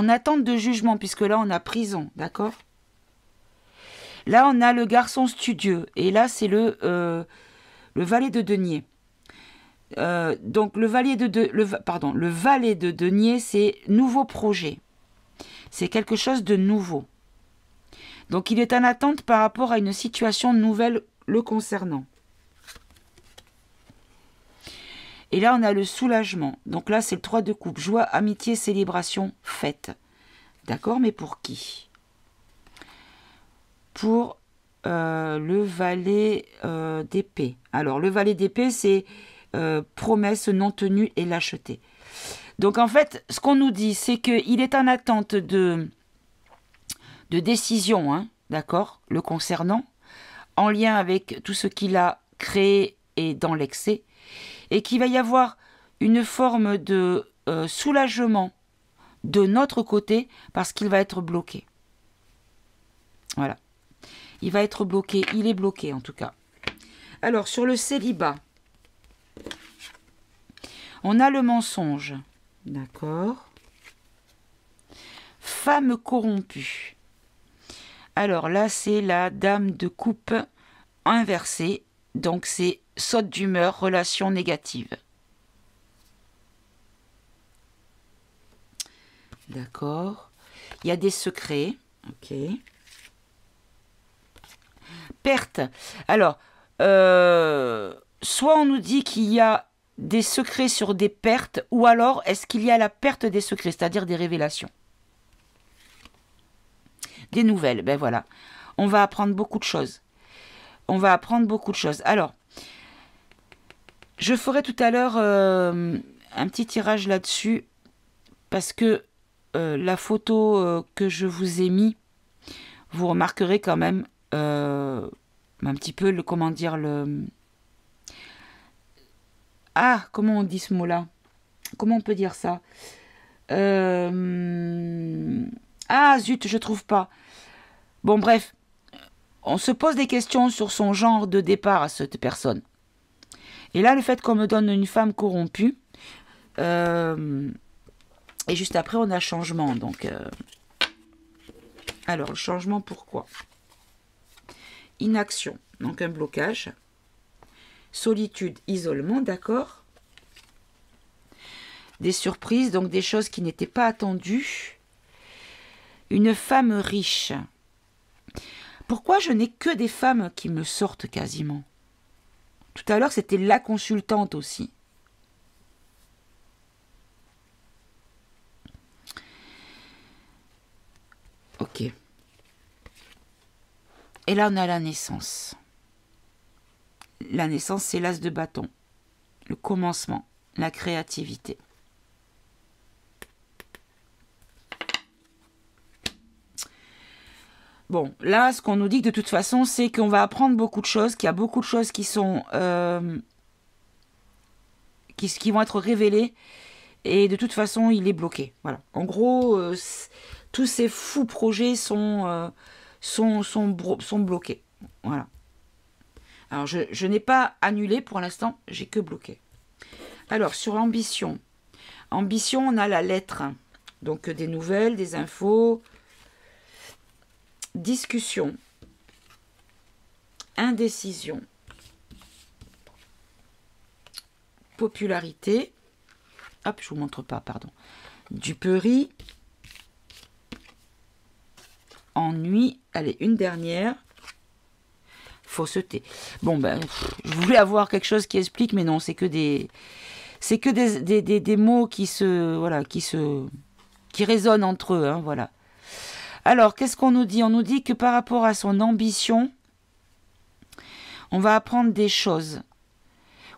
A: attente de jugement, puisque là, on a prison, d'accord? Là, on a le garçon studieux. Et là, c'est le valet de denier. Donc, le valet de denier, c'est nouveau projet. C'est quelque chose de nouveau. Donc, il est en attente par rapport à une situation nouvelle le concernant. Et là, on a le soulagement. Donc là, c'est le 3 de coupe. Joie, amitié, célébration, fête. D'accord, mais pour qui? Pour le valet d'épée. Alors, le valet d'épée, c'est promesse non tenue et lâcheté. Donc, en fait, ce qu'on nous dit, c'est qu'il est en attente de décision, hein, d'accord, le concernant, en lien avec tout ce qu'il a créé et dans l'excès, et qu'il va y avoir une forme de soulagement de notre côté parce qu'il va être bloqué. Voilà. Il va être bloqué. Il est bloqué en tout cas. Alors, sur le célibat, on a le mensonge. D'accord. Femme corrompue. Alors là, c'est la dame de coupe inversée. Donc, c'est saute d'humeur, relation négative. D'accord. Il y a des secrets. Ok. Perte. Alors, soit on nous dit qu'il y a des secrets sur des pertes, ou alors est-ce qu'il y a la perte des secrets, c'est-à-dire des révélations. Des nouvelles, ben voilà. On va apprendre beaucoup de choses. On va apprendre beaucoup de choses. Alors, je ferai tout à l'heure un petit tirage là-dessus, parce que la photo que je vous ai mis, vous remarquerez quand même un petit peu le, comment dire, le... Ah, comment on dit ce mot-là? Comment on peut dire ça? Ah, zut, je trouve pas. Bon, bref, on se pose des questions sur son genre de départ à cette personne. Et là, le fait qu'on me donne une femme corrompue, et juste après, on a changement. Donc, alors, le changement, pourquoi? Inaction, donc un blocage. Solitude, isolement, d'accord. Des surprises, donc des choses qui n'étaient pas attendues. Une femme riche. Pourquoi je n'ai que des femmes qui me sortent quasiment? Tout à l'heure, c'était la consultante aussi. Ok. Et là, on a la naissance. La naissance, c'est l'as de bâton. Le commencement, la créativité. Bon, là, ce qu'on nous dit de toute façon, c'est qu'on va apprendre beaucoup de choses, qu'il y a beaucoup de choses qui sont... qui vont être révélées. Et de toute façon, il est bloqué. Voilà. En gros, tous ces fous projets sont bloqués. Voilà. Alors, je n'ai pas annulé pour l'instant, j'ai que bloqué. Alors, sur l'ambition. Ambition, on a la lettre. Donc, des nouvelles, des infos. Discussion. Indécision. Popularité. Hop, je vous montre pas, pardon. Duperie. Ennui. Allez, une dernière. Fausseté. Bon, ben, je voulais avoir quelque chose qui explique, mais non, c'est que des mots qui résonnent entre eux, hein, voilà. Alors, qu'est-ce qu'on nous dit? On nous dit que par rapport à son ambition, on va apprendre des choses.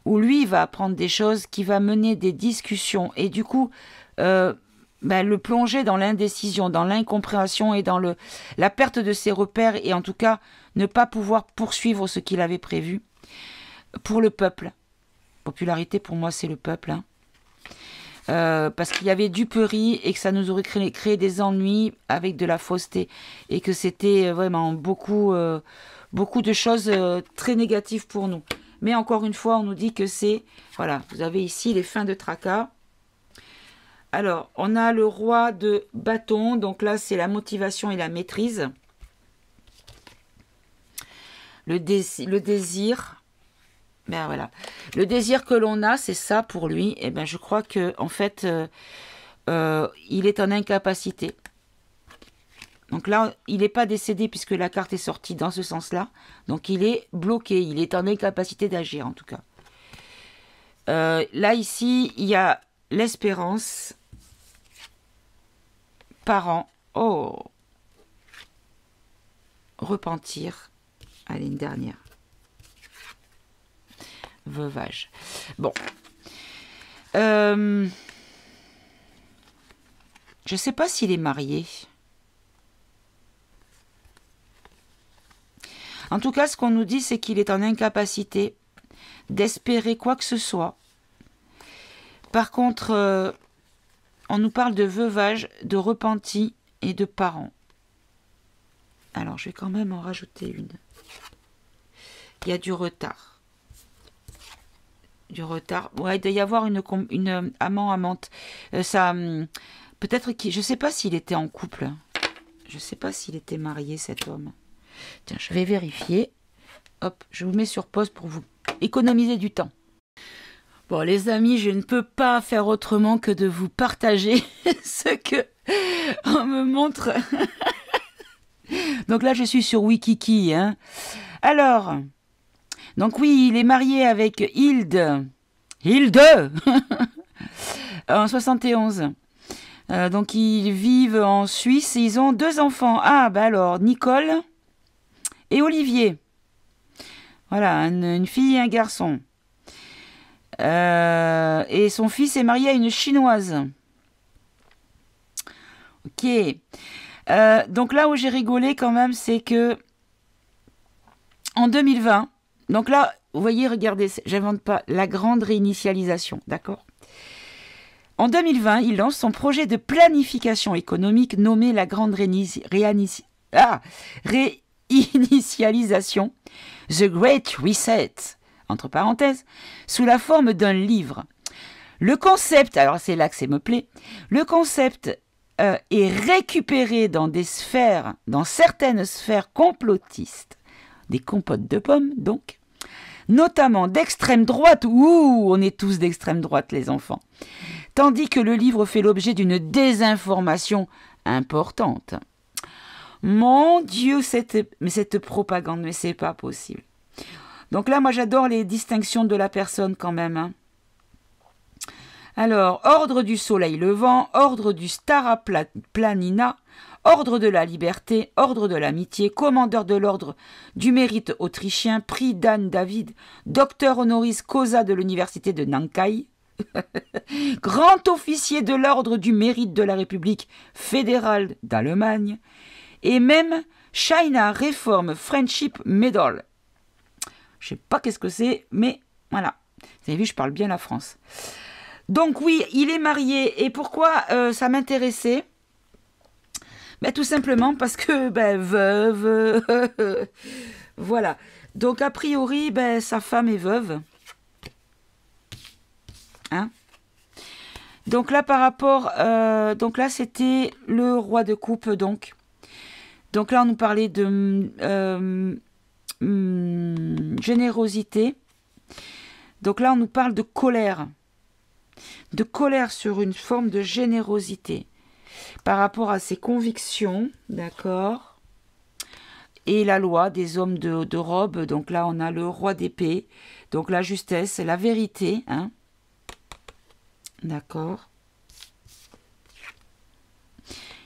A: Ou lui va apprendre des choses qui va mener des discussions. Et du coup, le plonger dans l'indécision, dans l'incompréhension et dans la perte de ses repères. Et en tout cas, ne pas pouvoir poursuivre ce qu'il avait prévu. Pour le peuple. Popularité, pour moi, c'est le peuple. Hein. Parce qu'il y avait duperie et que ça nous aurait créé des ennuis avec de la fausseté. Et que c'était vraiment beaucoup de choses très négatives pour nous. Mais encore une fois, on nous dit que c'est... Voilà, vous avez ici les fins de tracas. Alors, on a le roi de bâton. Donc là, c'est la motivation et la maîtrise. Le désir. Ben voilà. Le désir que l'on a, c'est ça pour lui. Et ben, je crois que en fait, il est en incapacité. Donc là, il n'est pas décédé puisque la carte est sortie dans ce sens-là. Donc il est bloqué, il est en incapacité d'agir en tout cas. Là, ici, il y a l'espérance. Parent. Oh. Repentir. Allez, une dernière. Veuvage. Bon. Je ne sais pas s'il est marié. En tout cas, ce qu'on nous dit, c'est qu'il est en incapacité d'espérer quoi que ce soit. Par contre, on nous parle de veuvage, de repenti et de parents. Alors, je vais quand même en rajouter une. Il y a du retard. Du retard. Ouais, il doit y avoir une amant-amante. Peut-être qu'il... Je ne sais pas s'il était en couple. Je ne sais pas s'il était marié, cet homme. Tiens, je vais vérifier. Hop, je vous mets sur pause pour vous économiser du temps. Bon, les amis, je ne peux pas faire autrement que de vous partager ce que on me montre. Donc là, je suis sur Wikiki. Hein. Alors, donc oui, il est marié avec Hilde. Hilde en 71. Donc ils vivent en Suisse et ils ont 2 enfants. Ah, bah alors, Nicole et Olivier. Voilà, une fille et un garçon. Et son fils est marié à une Chinoise. Ok. Donc là où j'ai rigolé quand même, c'est que en 2020, donc là, vous voyez, regardez, j'invente pas, la grande réinitialisation, d'accord? En 2020, il lance son projet de planification économique nommé la grande réinitialisation, The Great Reset, entre parenthèses, sous la forme d'un livre. Le concept, alors c'est là que ça me plaît, le concept est récupéré dans certaines sphères complotistes, des compotes de pommes donc, notamment d'extrême droite, ouh, on est tous d'extrême droite les enfants, tandis que le livre fait l'objet d'une désinformation importante. Mon Dieu, cette propagande, mais c'est pas possible. Donc là, moi, j'adore les distinctions de la personne quand même. Hein. Alors, ordre du soleil levant, ordre du Stara Planina, ordre de la liberté, ordre de l'amitié, commandeur de l'ordre du mérite autrichien, prix d'Anne David, docteur honoris causa de l'université de Nankai, grand officier de l'ordre du mérite de la République fédérale d'Allemagne, et même China Reform Friendship Medal. Je ne sais pas qu'est-ce que c'est, mais voilà. Vous avez vu, je parle bien la France. Donc oui, il est marié. Et pourquoi ça m'intéressait? Ben, tout simplement parce que veuve. Voilà. Donc a priori, sa femme est veuve. Hein? Donc là, par rapport... donc là, c'était le roi de coupe, donc. Donc là, on nous parlait de générosité. Donc là, on nous parle de colère. De colère sur une forme de générosité. Par rapport à ses convictions, d'accord. Et la loi des hommes de robe. Donc là, on a le roi d'épée. Donc la justesse, la vérité. Hein. D'accord.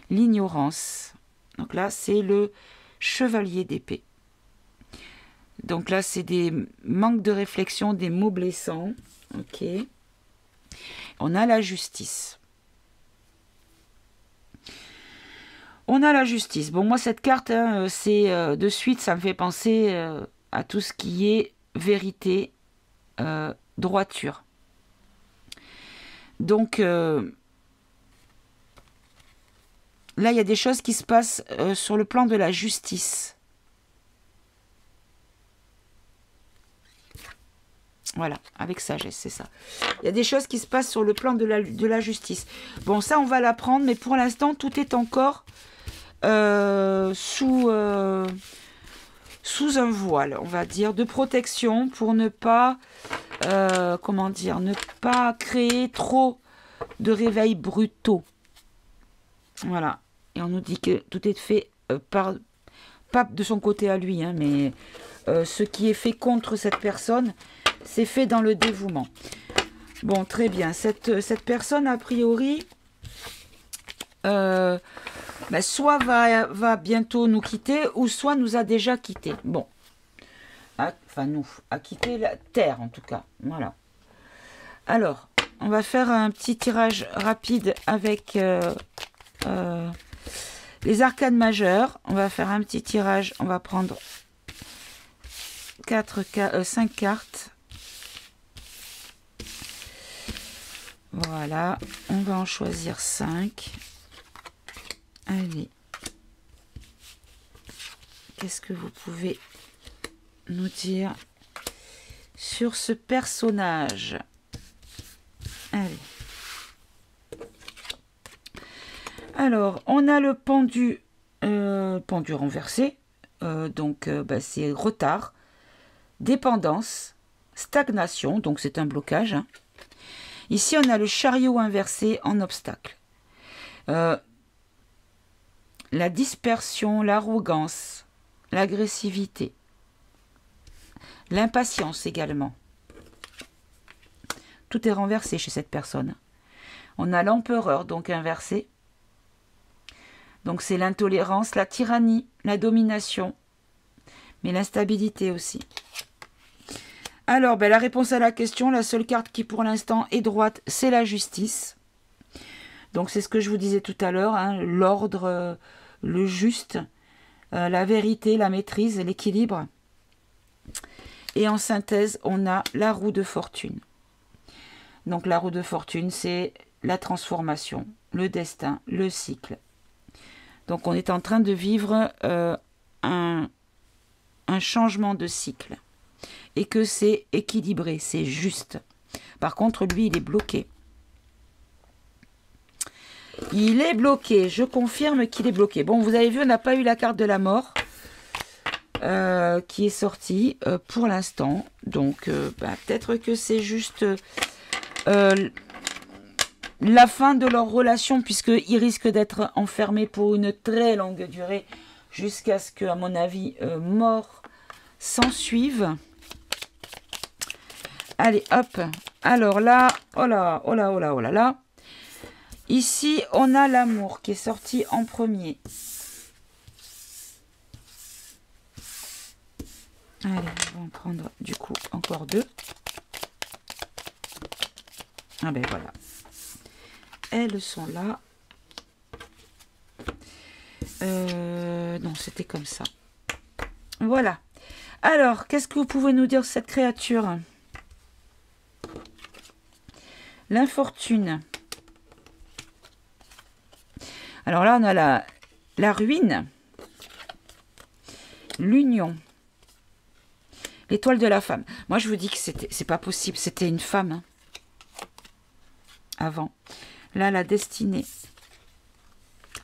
A: L'ignorance. Donc là, c'est le chevalier d'épée. Donc là, c'est des manques de réflexion, des mots blessants. Ok. On a la justice. On a la justice. Bon, moi, cette carte, hein, c'est de suite, ça me fait penser à tout ce qui est vérité, droiture. Donc, là, il y a des choses qui se passent sur le plan de la justice. Voilà, avec sagesse, c'est ça. Il y a des choses qui se passent sur le plan de la justice. Bon, ça, on va l'apprendre, mais pour l'instant, tout est encore sous un voile, on va dire, de protection pour ne pas, comment dire, ne pas créer trop de réveils brutaux. Voilà. Et on nous dit que tout est fait pas de son côté à lui, hein, mais ce qui est fait contre cette personne, c'est fait dans le dévouement. Bon, très bien. Cette personne, a priori, soit va bientôt nous quitter, ou soit nous a déjà quittés. Bon. Enfin, nous, a quitté la terre, en tout cas. Voilà. Alors, on va faire un petit tirage rapide avec les arcanes majeures. On va faire un petit tirage. On va prendre 5 cartes. Voilà, on va en choisir 5. Allez. Qu'est-ce que vous pouvez nous dire sur ce personnage? Allez. Alors, on a le pendu renversé. Donc, c'est retard, dépendance, stagnation. Donc, c'est un blocage, hein. Ici, on a le chariot inversé en obstacle. La dispersion, l'arrogance, l'agressivité, l'impatience également. Tout est renversé chez cette personne. On a l'empereur, donc inversé. Donc c'est l'intolérance, la tyrannie, la domination, mais l'instabilité aussi. Alors, la réponse à la question, la seule carte qui pour l'instant est droite, c'est la justice. Donc c'est ce que je vous disais tout à l'heure, hein, l'ordre, le juste, la vérité, la maîtrise, l'équilibre. Et en synthèse, on a la roue de fortune. Donc la roue de fortune, c'est la transformation, le destin, le cycle. Donc on est en train de vivre un changement de cycle. Et que c'est équilibré, c'est juste. Par contre, lui, il est bloqué. Il est bloqué, je confirme qu'il est bloqué. Bon, vous avez vu, on n'a pas eu la carte de la mort qui est sortie pour l'instant. Donc, peut-être que c'est juste la fin de leur relation, puisqu'ils risquent d'être enfermés pour une très longue durée, jusqu'à ce que, à mon avis, mort s'ensuive. Allez, hop. Alors là, oh là, oh là, oh là, oh là là. Ici, on a l'amour qui est sorti en premier. Allez, on va en prendre du coup encore 2. Ah ben voilà. Elles sont là. Non, c'était comme ça. Voilà. Alors, qu'est-ce que vous pouvez nous dire de cette créature ? L'infortune. Alors là, on a la ruine, l'union, l'étoile de la femme. Moi, je vous dis que c'est pas possible. C'était une femme, hein, avant. Là, la destinée,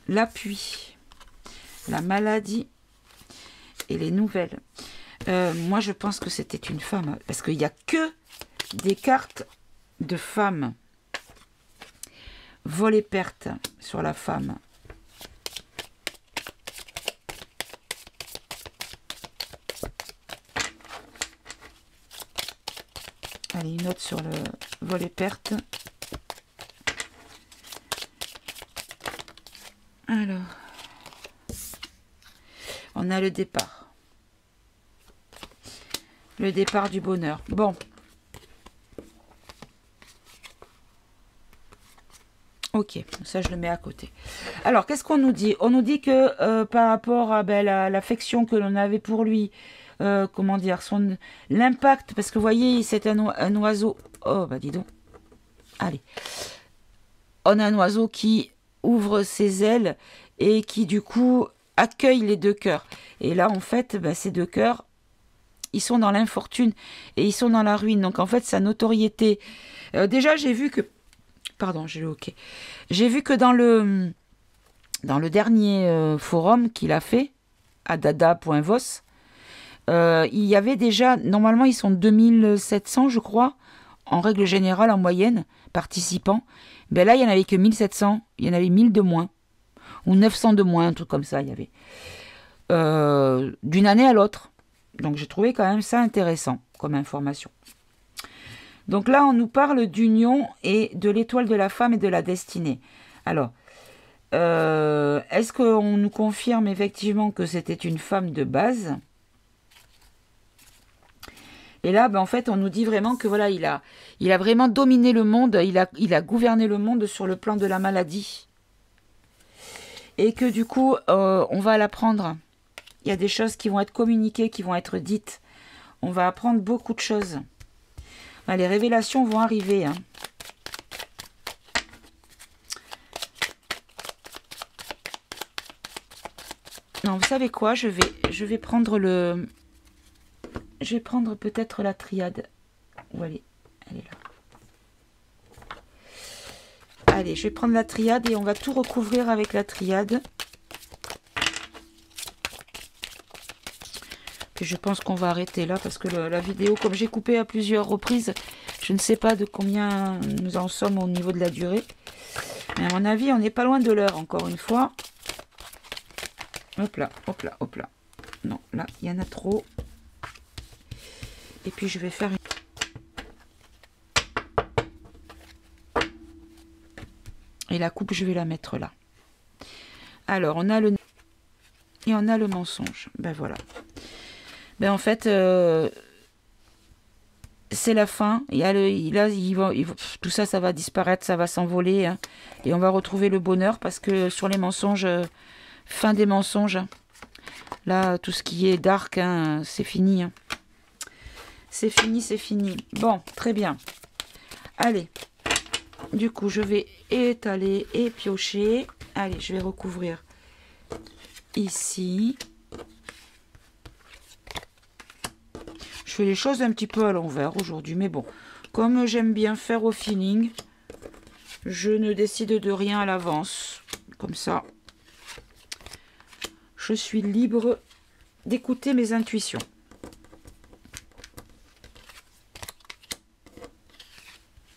A: l'appui, la maladie et les nouvelles. Moi, je pense que c'était une femme, parce qu'il n'y a que des cartes de femmes. Vol et perte sur la femme. Allez, une autre sur le vol et perte. Alors. On a le départ. Le départ du bonheur. Bon. Ok, ça je le mets à côté. Alors, qu'est-ce qu'on nous dit? On nous dit que par rapport à l'affection que l'on avait pour lui, comment dire, l'impact, parce que vous voyez, c'est un oiseau. Oh, bah dis donc. Allez. On a un oiseau qui ouvre ses ailes et qui, du coup, accueille les deux cœurs. Et là, en fait, ces deux cœurs, ils sont dans l'infortune et ils sont dans la ruine. Donc, en fait, sa notoriété. Déjà, j'ai vu que. Pardon, j'ai le hockey. J'ai vu que dans le dernier forum qu'il a fait, à dada.vos, il y avait déjà, normalement ils sont 2700 je crois, en règle générale, en moyenne, participants. Ben là, il n'y en avait que 1700, il y en avait 1000 de moins, ou 900 de moins, un truc comme ça, il y avait. D'une année à l'autre. Donc j'ai trouvé quand même ça intéressant comme information. Donc là, on nous parle d'union et de l'étoile de la femme et de la destinée. Alors, est-ce qu'on nous confirme effectivement que c'était une femme de base? Et là, en fait, on nous dit vraiment que voilà, il a vraiment dominé le monde, il a gouverné le monde sur le plan de la maladie. Et que du coup, on va l'apprendre. Il y a des choses qui vont être communiquées, qui vont être dites. On va apprendre beaucoup de choses. Les révélations vont arriver. Hein. Non, vous savez quoi? Je vais prendre le... Je vais prendre peut-être la triade. Où elle est? Elle est là. Allez, je vais prendre la triade et on va tout recouvrir avec la triade. Puis je pense qu'on va arrêter là parce que la vidéo, comme j'ai coupé à plusieurs reprises, je ne sais pas de combien nous en sommes au niveau de la durée. Mais à mon avis, on n'est pas loin de l'heure, encore une fois. Hop là, hop là, hop là. Non, là, il y en a trop. Et puis je vais faire une... Et la coupe, je vais la mettre là. Alors, on a le... Et on a le mensonge. Ben voilà. Ben en fait, c'est la fin. Tout ça, ça va disparaître, ça va s'envoler. Hein, et on va retrouver le bonheur parce que sur les mensonges, fin des mensonges. Là, tout ce qui est dark, hein, c'est fini. Hein. C'est fini, c'est fini. Bon, très bien. Allez. Du coup, je vais étaler et piocher. Allez, je vais recouvrir ici. Je fais les choses un petit peu à l'envers aujourd'hui, mais bon, comme j'aime bien faire au feeling, je ne décide de rien à l'avance. Comme ça, je suis libre d'écouter mes intuitions.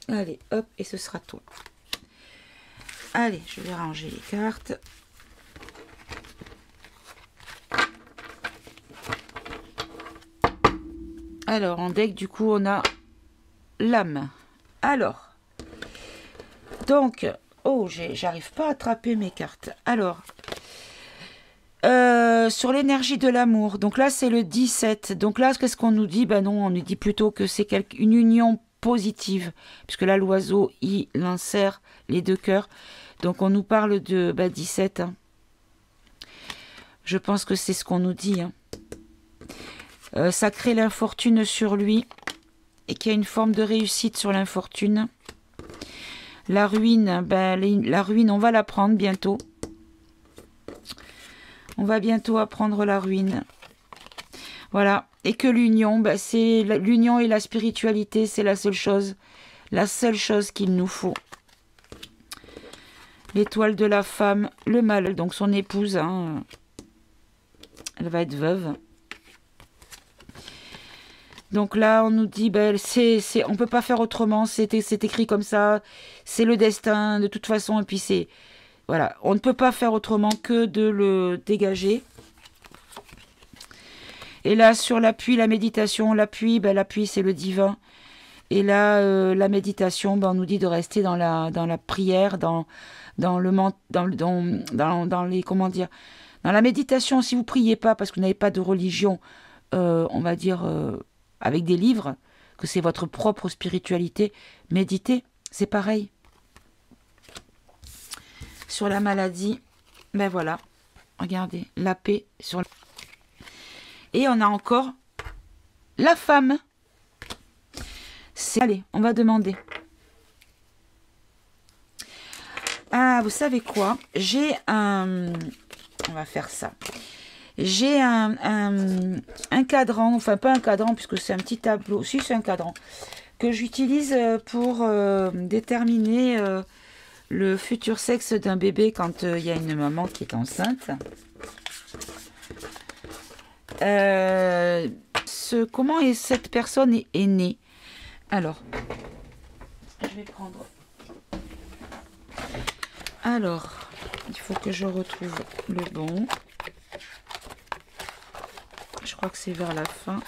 A: Allez, hop, et ce sera tout. Allez, je vais ranger les cartes. Alors, en deck, du coup, on a l'âme. Alors, donc, oh, j'arrive pas à attraper mes cartes. Alors, sur l'énergie de l'amour, donc là, c'est le 17. Donc là, qu'est-ce qu'on nous dit? Ben non, on nous dit plutôt que c'est une union positive, puisque là, l'oiseau, il insère les deux cœurs. Donc, on nous parle de 17. Hein. Je pense que c'est ce qu'on nous dit, hein. Ça crée l'infortune sur lui et qu'il y a une forme de réussite sur l'infortune. La ruine, la ruine, on va la prendre bientôt. On va bientôt apprendre la ruine. Voilà. Et que l'union, c'est l'union et la spiritualité, c'est la seule chose qu'il nous faut. L'étoile de la femme, le mâle, donc son épouse, hein, elle va être veuve. Donc là, on nous dit, on ne peut pas faire autrement, c'est écrit comme ça, c'est le destin de toute façon, et puis c'est... Voilà, on ne peut pas faire autrement que de le dégager. Et là, sur l'appui, la méditation, l'appui, c'est le divin. Et là, la méditation, on nous dit de rester dans la prière, dans les, comment dire, Dans la méditation, si vous priez pas parce que vous n'avez pas de religion, on va dire avec des livres, que c'est votre propre spiritualité, méditez, c'est pareil. Sur la maladie, ben voilà, regardez, la paix sur la... Et on a encore la femme. Allez, on va demander. Ah, vous savez quoi? J'ai un... On va faire ça. J'ai un cadran, enfin pas un cadran puisque c'est un petit tableau, si c'est un cadran, que j'utilise pour déterminer le futur sexe d'un bébé quand il y a une maman qui est enceinte. Comment cette personne est née? Alors, je vais prendre... Alors, il faut que je retrouve le bon. Je crois que c'est vers la fin.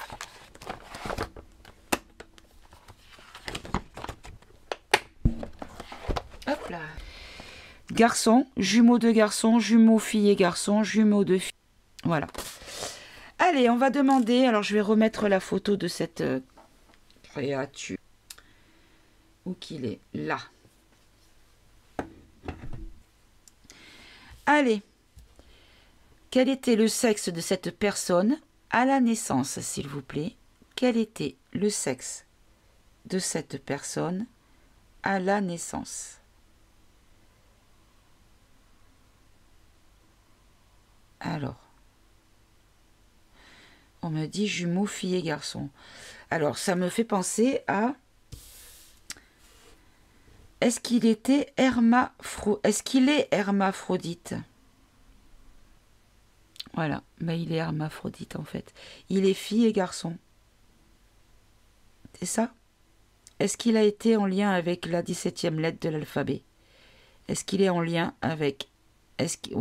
A: Hop là. Garçon, jumeaux de garçon, jumeaux filles et garçons, jumeaux de filles. Voilà. Allez, on va demander. Alors, je vais remettre la photo de cette créature. Où qu'il est? Là. Allez. Quel était le sexe de cette personne à la naissance, s'il vous plaît? Quel était le sexe de cette personne à la naissance? Alors, on me dit jumeaux, filles et garçons. Alors, ça me fait penser à... Est-ce qu'il était Est-ce qu'il est hermaphrodite? Voilà, ben, il est hermaphrodite en fait. Il est fille et garçon. C'est ça? Est-ce qu'il a été en lien avec la 17e lettre de l'alphabet? Est-ce qu'il est en lien avec... Okay.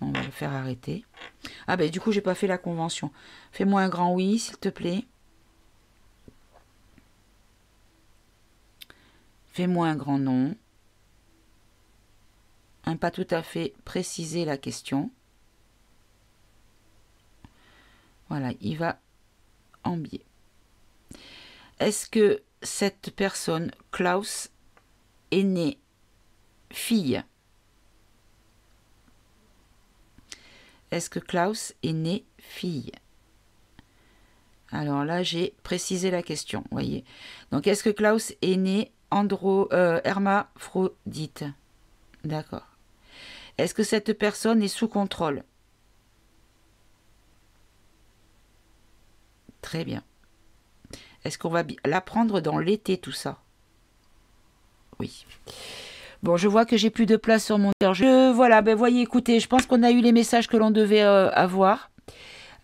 A: On va le faire arrêter. Ah ben du coup, j'ai pas fait la convention. Fais-moi un grand oui, s'il te plaît. Fais-moi un grand non. Pas tout à fait préciser la question. Voilà, il va en biais. Est-ce que cette personne, Klaus, est née fille? Est-ce que Klaus est né fille? Alors là, j'ai précisé la question, voyez. Donc, est-ce que Klaus est né hermaphrodite? D'accord. Est-ce que cette personne est sous contrôle? Très bien. Est-ce qu'on va l'apprendre dans l'été, tout ça? Oui. Bon, je vois que j'ai plus de place sur mon... Voilà, ben voyez, écoutez, je pense qu'on a eu les messages que l'on devait avoir.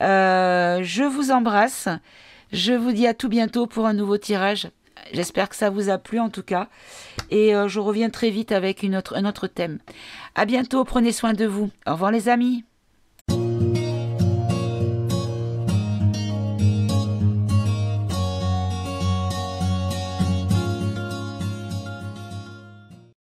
A: Je vous embrasse. Je vous dis à tout bientôt pour un nouveau tirage. J'espère que ça vous a plu en tout cas. Et je reviens très vite avec un autre thème. À bientôt, prenez soin de vous. Au revoir les amis.